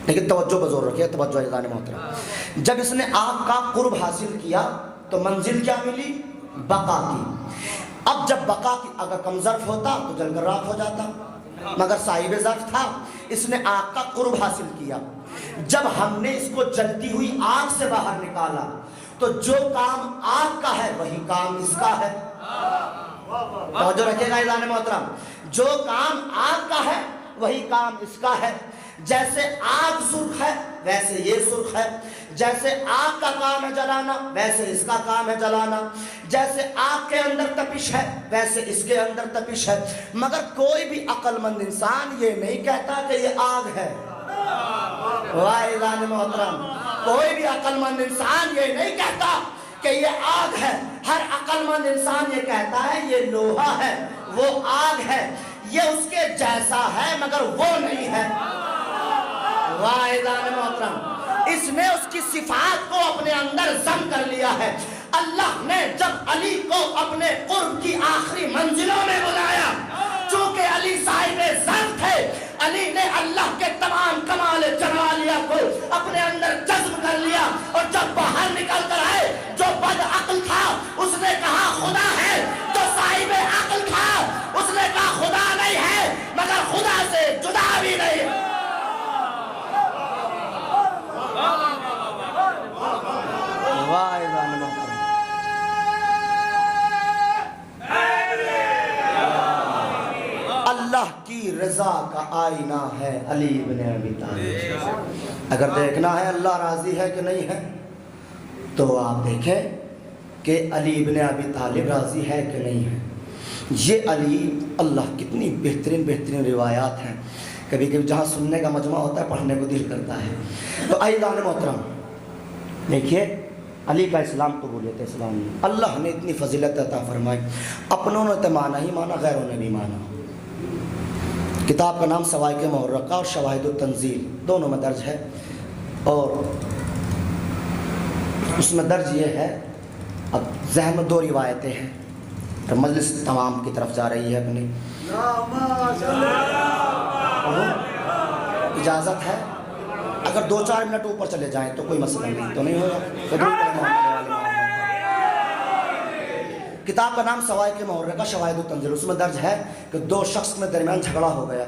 لیکن توجہ بزور رکھیے, توجہ ایضاً محترم. جب اس نے آگ کا قرب حاصل کیا تو منزل کیا ملی؟ بقا کی. اب جب بقا کی اگر کم ظرف ہوتا تو جل کر راکھ ہو جاتا, مگر صاحب ظرف تھا, اس نے آگ کا قرب حاصل کیا. جب ہم نے اس کو جلتی ہوئی آگ سے باہر نکالا تو جو کام آگ کا ہے وہی کام اس کا ہے. توجہ رکھیے گا ایضاً محترم, جو کام آگ کا ہے وہی کام اس کا ہے. جیسے آگ سرخ ہے ویسے یہ سرخ ہے, جیسے آگ کا کام ہے جلانا ویسے اس کا کام ہے جلانا, جیسے آگ کے اندر تپش ہے ویسے اس کے اندر تپش ہے. مگر کوئی بھی عقل مند انسان یہ نہیں کہتا کہ یہ آگ ہے. واہ ایضاً محترم, کوئی بھی عقل مند انسان یہ نہیں کہتا کہ یہ آگ ہے. ہر عقل مند انسان یہ کہتا ہے یہ لوہا ہے, وہ آگ ہے, یہ اس کے جیسا ہے مگر وہ نہیں ہے. واہ ایضاً محترم, اس نے اس کی صفات کو اپنے اندر ضم کر لیا ہے. اللہ نے جب علی کو اپنے قرب کی آخری منزلوں میں بلایا, چونکہ علی صاحب ظرف تھے, علی نے اللہ کے تمام کمال جلالیہ کو اپنے اندر جذب کر لیا. اور جب باہر نکل کر آئے, جو بد عقل تھا اس نے کہا خدا ہے, جو صاحب عقل تھا اس نے کہا خدا نہیں ہے مگر خدا سے جدا بھی نہیں. رضا کا آئینہ ہے علی بن ابی طالب۔ اگر دیکھنا ہے اللہ راضی ہے کہ نہیں ہے تو آپ دیکھیں کہ علی بن ابی طالب راضی ہے کہ نہیں ہے۔ یہ علی اللہ کتنی بہترین روایات ہیں، کبھی کبھی جہاں سننے کا مجمع ہوتا ہے پڑھنے کو دل کرتا ہے۔ تو عزیزان محترم دیکھیے علی کا اسلام قبولیت اسلام، اللہ نے اتنی فضیلت عطا فرمائی، اپنوں نے تو مانا ہی مانا، غیروں نے بھی مانا۔ کتاب کا نام سوائق محرقہ اور شواہد التنزیل دونوں میں درج ہے، اور اس میں درج یہ ہے، اب ذہن میں دو روایتیں ہیں، تو مجلس تمام کی طرف جا رہی ہے اپنی، اجازت ہے اگر 2-4 منٹ اوپر چلے جائیں تو کوئی مسئلہ نہیں، تو نہیں ہوگا۔ کتاب کا نام سوائق محرقہ شواہد التنزیل، اس میں درج ہے کہ 2 شخص میں درمیان جھگڑا ہو گیا،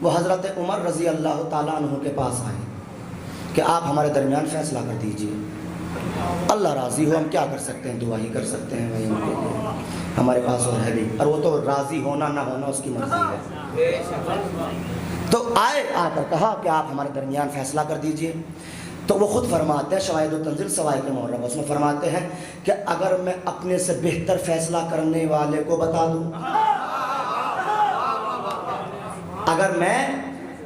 وہ حضرت عمر رضی اللہ تعالیٰ عنہ کے پاس آئے کہ آپ ہمارے درمیان فیصلہ کر دیجئے، اللہ راضی ہو، ہم کیا کر سکتے ہیں، دعا ہی کر سکتے ہیں، وہی ان کے لیے ہمارے پاس اور ہے بھی، اور وہ تو راضی ہونا نہ ہونا اس کی مرضی ہے۔ تو آ کر کہا کہ آپ ہمارے درمیان فیصلہ کر دیجئے، تو وہ خود فرماتے ہیں شواہد التنزیل سوائق محرقہ، اس میں فرماتے ہیں کہ اگر میں اپنے سے بہتر فیصلہ کرنے والے کو بتا دوں، اگر میں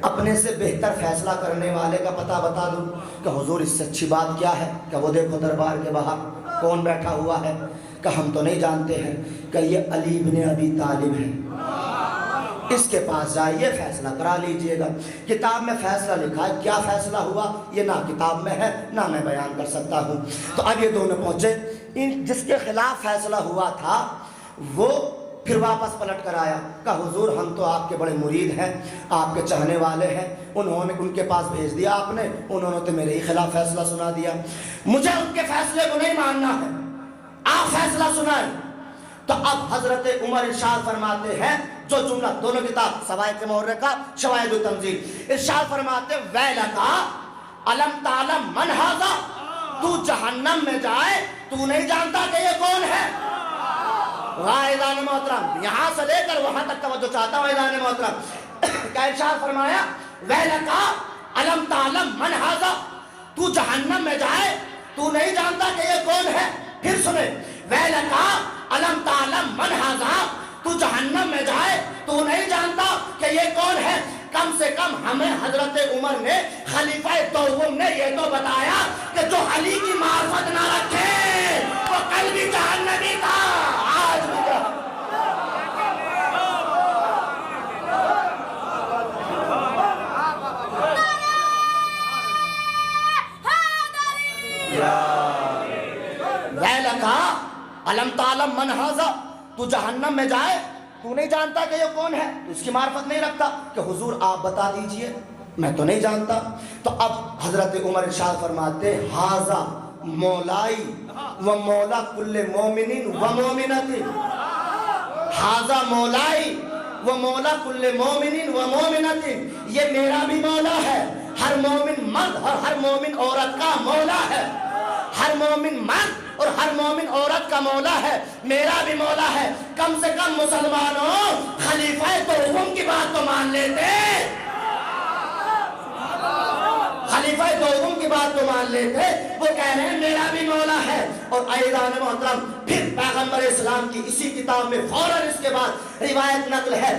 اپنے سے بہتر فیصلہ کرنے والے کا پتہ بتا دوں کہ حضور اس سے اچھی بات کیا ہے، کہ وہ دیکھو دربار کے باہر کون بیٹھا ہوا ہے، کہ ہم تو نہیں جانتے ہیں کہ یہ علی بن ابی طالب ہے، اس کے پاس جائیے فیصلہ کرا لیجئے گا۔ کتاب میں فیصلہ لکھا ہے، کیا فیصلہ ہوا یہ نہ کتاب میں ہے نہ میں بیان کر سکتا ہوں۔ تو اب یہ دونوں پہنچے، جس کے خلاف فیصلہ ہوا تھا وہ پھر واپس پلٹ کر آیا کہ حضور ہم تو آپ کے بڑے مرید ہیں، آپ کے چاہنے والے ہیں، ان کے پاس بھیج دیا آپ نے، انہوں نے تو میرے ہی خلاف فیصلہ سنا دیا، مجھے ان کے فیصلے کو نہیں ماننا ہے، آپ فیصلہ سنائیں۔ تو اب حضرت عمر ارشاد فرماتے ہیں، جو جملہ دونوں کتاب سوائق محرقہ شواہد التنزیل، ارشاد فرماتے ویلکا علم تعلم من ھذا، تو جہنم میں جائے تو نہیں جانتا کہ یہ کون ہے۔ عزیزان محترم یہاں سے لے کر وہاں تک توجہ چاہتا ہوں، عزیزان محترم کیا ارشاد فرمایا، ویلکا علم تعلم من ھذا، تو جہنم میں جائے تو نہیں جانتا کہ یہ کون ہے۔ پھر سنیں، ویلکا علم تعلم من ھذا، تو جہنم میں جائے تو نہیں جانتا کہ یہ کون ہے۔ کم سے کم ہمیں حضرت عمر نے خلیفہ دوم نے یہ تو بتایا کہ جو علی کی معرفت نہ رکھے وہ کل بھی جہنمی تھا، آج بھی ویلکا علم تعلم من ھذا، تو جہنم میں جائے تو نہیں جانتا کہ یہ کون ہے، اس کی معرفت نہیں رکھتا کہ حضور آپ بتا دیجئے، میں تو نہیں جانتا۔ تو اب حضرت عمر ارشاد فرماتے ھذا مولائی و مولا کل مومن و مومنۃ، ھذا مولائی و مولا کل مومن و مومنۃ، یہ میرا بھی مولا ہے، ہر مومن مرد اور ہر مومن عورت کا مولا ہے، ہر مومن مرد اور ہر مومن عورت کا مولا ہے، میرا بھی مولا ہے۔ کم سے کم مسلمانوں خلیفہ دوم کی بات تو مان لیتے، خلیفہ دوم کی بات تو مان لیتے، وہ کہہ رہے ہیں میرا بھی مولا ہے۔ اور عزیزان محترم پھر پیغمبر اسلام کی اسی کتاب میں فوراً اس کے بعد روایت نقل ہے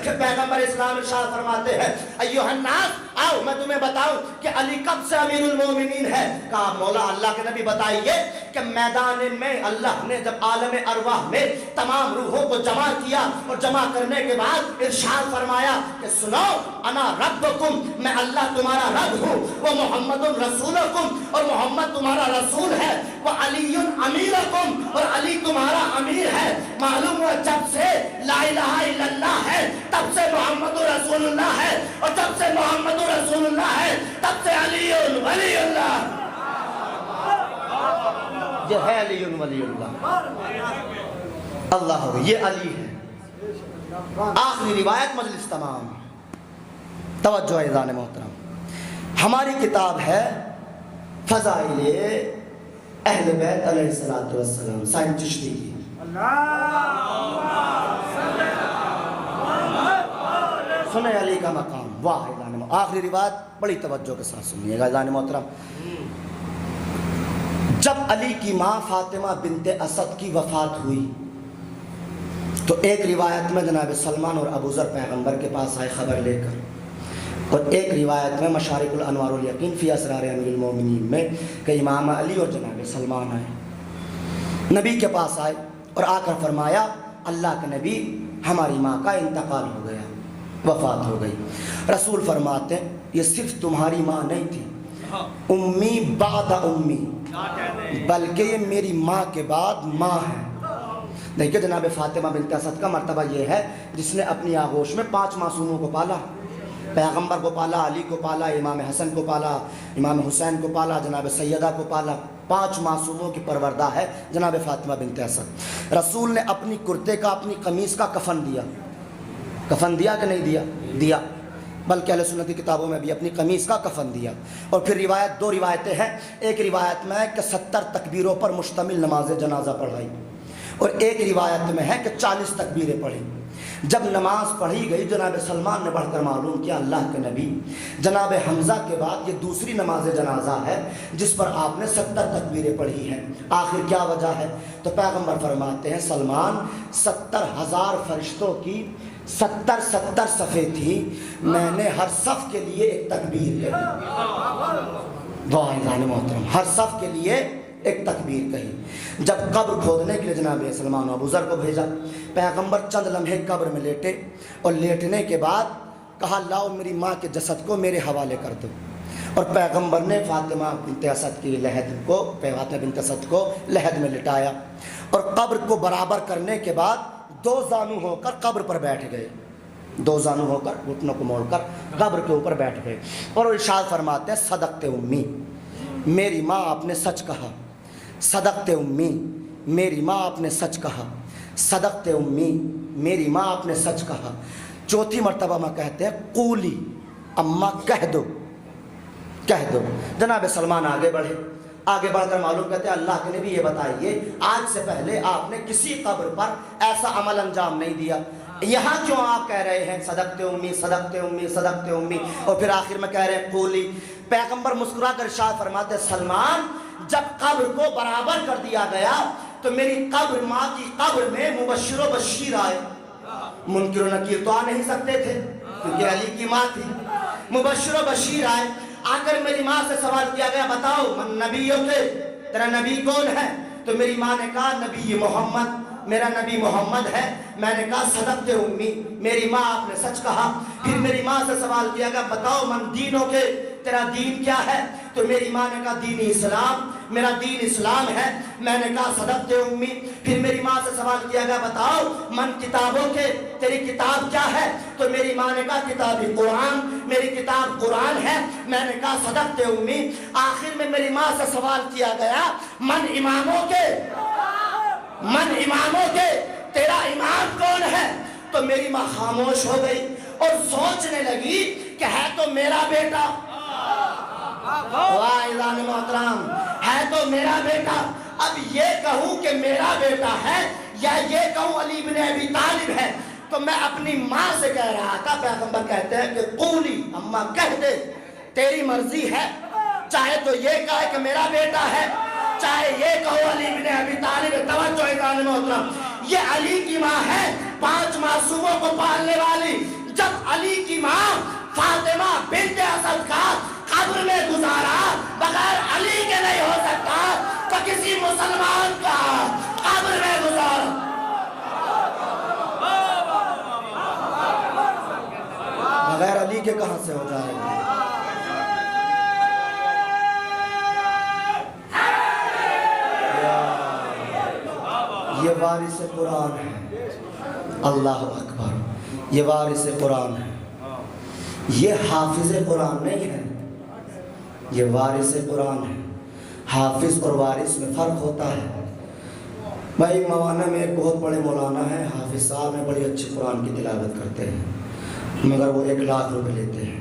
کہ پیغمبر اسلام ارشاد فرماتے ہیں ایھا الناس، آؤ میں تمہیں بتاؤں کہ علی کب سے امیر المومنین ہے۔ کہا مولا اللہ کے نبی بتائیے کہ میدان میں اللہ نے جب عالم ارواح میں تمام روحوں کو جمع کیا اور جمع کرنے کے بعد ارشاد فرمایا کہ سنو انا ربکم، میں اللہ تمہارا رب ہوں، وہ محمد رسولکم، اور محمد تمہارا رسول ہے، وہ علی امیرکم، اور علی تمہارا امیر ہے۔ معلوم ہوا جب سے لا الہ الا اللہ ہے تب سے محمد رسول اللہ ہے، اور جب سے محمد رسول اللہ ہے تب سے علی ولی اللہ، یہ ہے علی ولی اللہ، اللہ یہ علی ہے۔ آخری روایت مجلس تمام، توجہ عزیزان محترم، ہماری کتاب ہے فضائل اہل بیت علیہ السلام سائن چشتی کی، سنیں علی کا مقام، واہ اذان محترم. آخری روایت بڑی توجہ کے ساتھ سنیے گا اذان محترم. جب علی کی ماں فاطمہ بنت اسد کی وفات ہوئی تو ایک روایت میں جناب سلمان اور ابو ذر پیغمبر کے پاس آئے خبر لے کر، اور ایک روایت میں مشارق الانوار الیقین فی اسرار امیر المومنین میں کہ امام علی اور جناب سلمان آئے، نبی کے پاس آئے اور آ کر فرمایا اللہ کے نبی ہماری ماں کا انتقال ہو گیا، وفات ہو گئی. رسول فرماتے ہیں یہ صرف تمہاری ماں نہیں تھی، امی بعد امی، بلکہ یہ میری ماں کے بعد ماں ہے. دیکھیے جناب فاطمہ بنت اسد کا مرتبہ یہ ہے جس نے اپنی آغوش میں 5 معصوموں کو پالا، پیغمبر کو پالا، علی کو پالا، امام حسن کو پالا، امام حسین کو پالا، جناب سیدہ کو پالا. 5 معصوموں کی پروردہ ہے جناب فاطمہ بنت اسد. رسول نے اپنی کرتے کا، اپنی قمیص کا کفن دیا. کفن دیا کہ نہیں دیا؟ دیا. بلکہ اہل سنت کی کتابوں میں بھی اپنی قمیص کا کفن دیا. اور پھر روایت 2 روایتیں ہیں. ایک روایت میں ہے کہ 70 تکبیروں پر مشتمل نماز جنازہ پڑھائی، اور ایک روایت میں ہے کہ 40 تکبیریں پڑھی. جب نماز پڑھی گئی جناب سلمان نے بڑھ کر معلوم کیا اللہ کے نبی جناب حمزہ کے بعد یہ دوسری نماز جنازہ ہے جس پر آپ نے 70 تکبیریں پڑھی ہیں، آخر کیا وجہ ہے؟ تو پیغمبر فرماتے ہیں سلمان 70,000 فرشتوں کی 70 صفیں تھی، میں نے ہر صف کے لیے ایک تکبیر کہی. دعا اذان محترم، ہر صف کے لیے ایک تکبیر کہی. جب قبر کھودنے کے لیے جناب سلمان و ابو ذر کو بھیجا، پیغمبر چند لمحے قبر میں لیٹے اور لیٹنے کے بعد کہا لاؤ میری ماں کے جسد کو میرے حوالے کر دو. اور پیغمبر نے فاطمہ بنت اسد کی فاطمہ بنت اسد کو لحد میں لٹایا اور قبر کو برابر کرنے کے بعد 2 زانو ہو کر قبر پر بیٹھ گئے. 2 زانو ہو کر گھٹنوں کو موڑ کر قبر کے اوپر بیٹھ گئے اور ارشاد فرماتے ہیں صدقت امی، میری ماں آپ نے سچ کہا. صدقت امی، میری ماں آپ نے سچ کہا. صدقت امی، میری ماں آپ نے سچ کہا. 4تھی مرتبہ میں کہتے ہیں قولی، اماں کہہ دو، کہہ دو. جناب سلمان آگے بڑھے، آگے بڑھ کر معلوم کرتے ہیں اللہ کے نبی یہ بتائیے آج سے پہلے آپ نے کسی قبر پر ایسا عمل انجام نہیں دیا، یہاں کیوں آپ کہہ رہے ہیں صدقت امی صدقت امی صدقت امی، اور پھر آخر میں کہہ رہے ہیں قولی. پیغمبر مسکرا کر ارشاد فرماتے سلمان جب قبر کو برابر کر دیا گیا تو میری قبر، ماں کی قبر میں مبشر و بشیر آئے. منکر و نکیر تو آ نہیں سکتے تھے کیونکہ علی کی ماں تھی. مبشر و بشیر آئے. آ کر میری ماں سے سوال کیا گیا بتاؤ من نبیوں کے، تیرا نبی کون ہے؟ تو میری ماں نے کہا نبی محمد، میرا نبی محمد ہے. میں نے کہا صدقت امی، میری ماں آپ نے سچ کہا. پھر میری ماں سے سوال کیا گیا بتاؤ من دینوں کے، تیرا دین کیا ہے؟ تو میری ماں نے کہا دین اسلام، میرا دین اسلام ہے. میں نے کہا صدقت امی. پھر میری ماں سے سوال کیا گیا بتاؤ من کتابوں کے، تیری کتاب کیا ہے؟ تو میری ماں نے کہا کتاب قرآن، میری کتاب قرآن ہے. میں نے کہا صدقت امی. آخر میں میری ماں سے سوال کیا گیا من اماموں کے، من اماموں کے، تیرا امام کون ہے؟ تو میری ماں خاموش ہو گئی اور سوچنے لگی کہ ہے تو میرا بیٹا، واہ اذان محترم، ہے تو میرا بیٹا. اب یہ کہوں کہ میرا بیٹا ہے یا یہ کہوں علی بن ابی طالب ہے؟ تو میں اپنی ماں سے کہہ رہا تھا. پیغمبر کہتے ہیں کہ قولی، اماں کہہ دے تیری مرضی ہے، چاہے تو یہ کہے کہ میرا بیٹا ہے، چاہے یہ کہو علی بن ابی طالب. توجہ اذان محترم، یہ علی کی ماں ہے، 5 معصوموں کو پالنے والی. جب علی کی ماں فاطمہ بنت اسد کا قبر میں گزارا بغیر علی کے نہیں ہو سکتا تو کسی مسلمان کا قبر میں گزارا بغیر علی کے کہاں سے ہو جائے گا؟ یہ وارث قرآن ہے، اللہ اکبر، یہ وارث قرآن ہے، یہ حافظ قرآن نہیں ہے، یہ وارث قرآن ہے. حافظ اور وارث میں فرق ہوتا ہے. بھائی مولانا میں ایک بہت بڑے مولانا ہیں، حافظ صاحب میں بڑی اچھی قرآن کی تلاوت کرتے ہیں، مگر وہ 1 لاکھ روپے لیتے ہیں.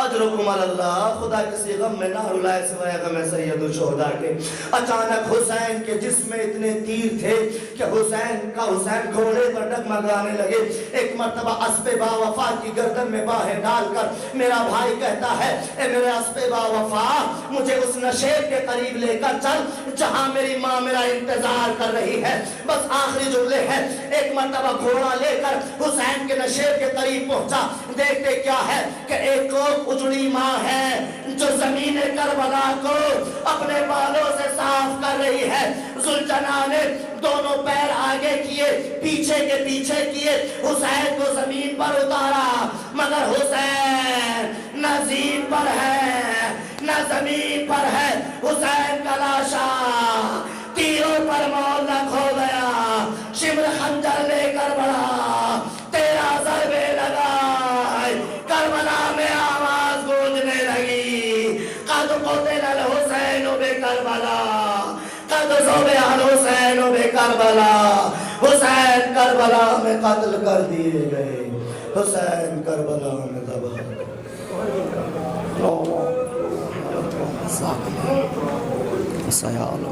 اجرکم علی اللہ، خدا کسی غم میں نہ رلائے سوائے غم سید الشہداء کے۔ اچانک حسین کے جسم میں اتنے تیر تھے کہ حسین گھوڑے پر ڈگمگانے لگے۔ ایک مرتبہ اسب با وفا کی گردن میں باہیں ڈال کر میرا بھائی کہتا ہے اے میرے اسب با وفا، مجھے اس نشیب کے قریب لے کر چل جہاں میری ماں میرا انتظار کر رہی ہے۔ بس آخری جملے ہیں۔ ایک مرتبہ گھوڑا لے کر حسین کے نشیب کے قریب پہنچا۔ دیکھتے کیا ہے کہ ایک اجڑی ماں ہے جو زمین کربلا کو اپنے بالوں سے صاف کر رہی ہے۔ ذوالجناح نے دونوں پیر آگے کیے، پیچھے کے پیچھے کیے، حسین کو زمین پر اتارا، مگر حسین نہ زین پر ہے نہ زمین پر ہے۔ حسین کا لاشا تیروں پر معلق ہو گیا، شمر خنجر لے کر بڑھا، تیرا ضربے لگا، کربلا میں آواز گونجنے لگی، قد قتل الحسین بکربلا، قد ذبح الحسین بکربلا، حسین کربلا میں قتل کر دیے گئے، حسین کربلا میں ذبح۔ سیال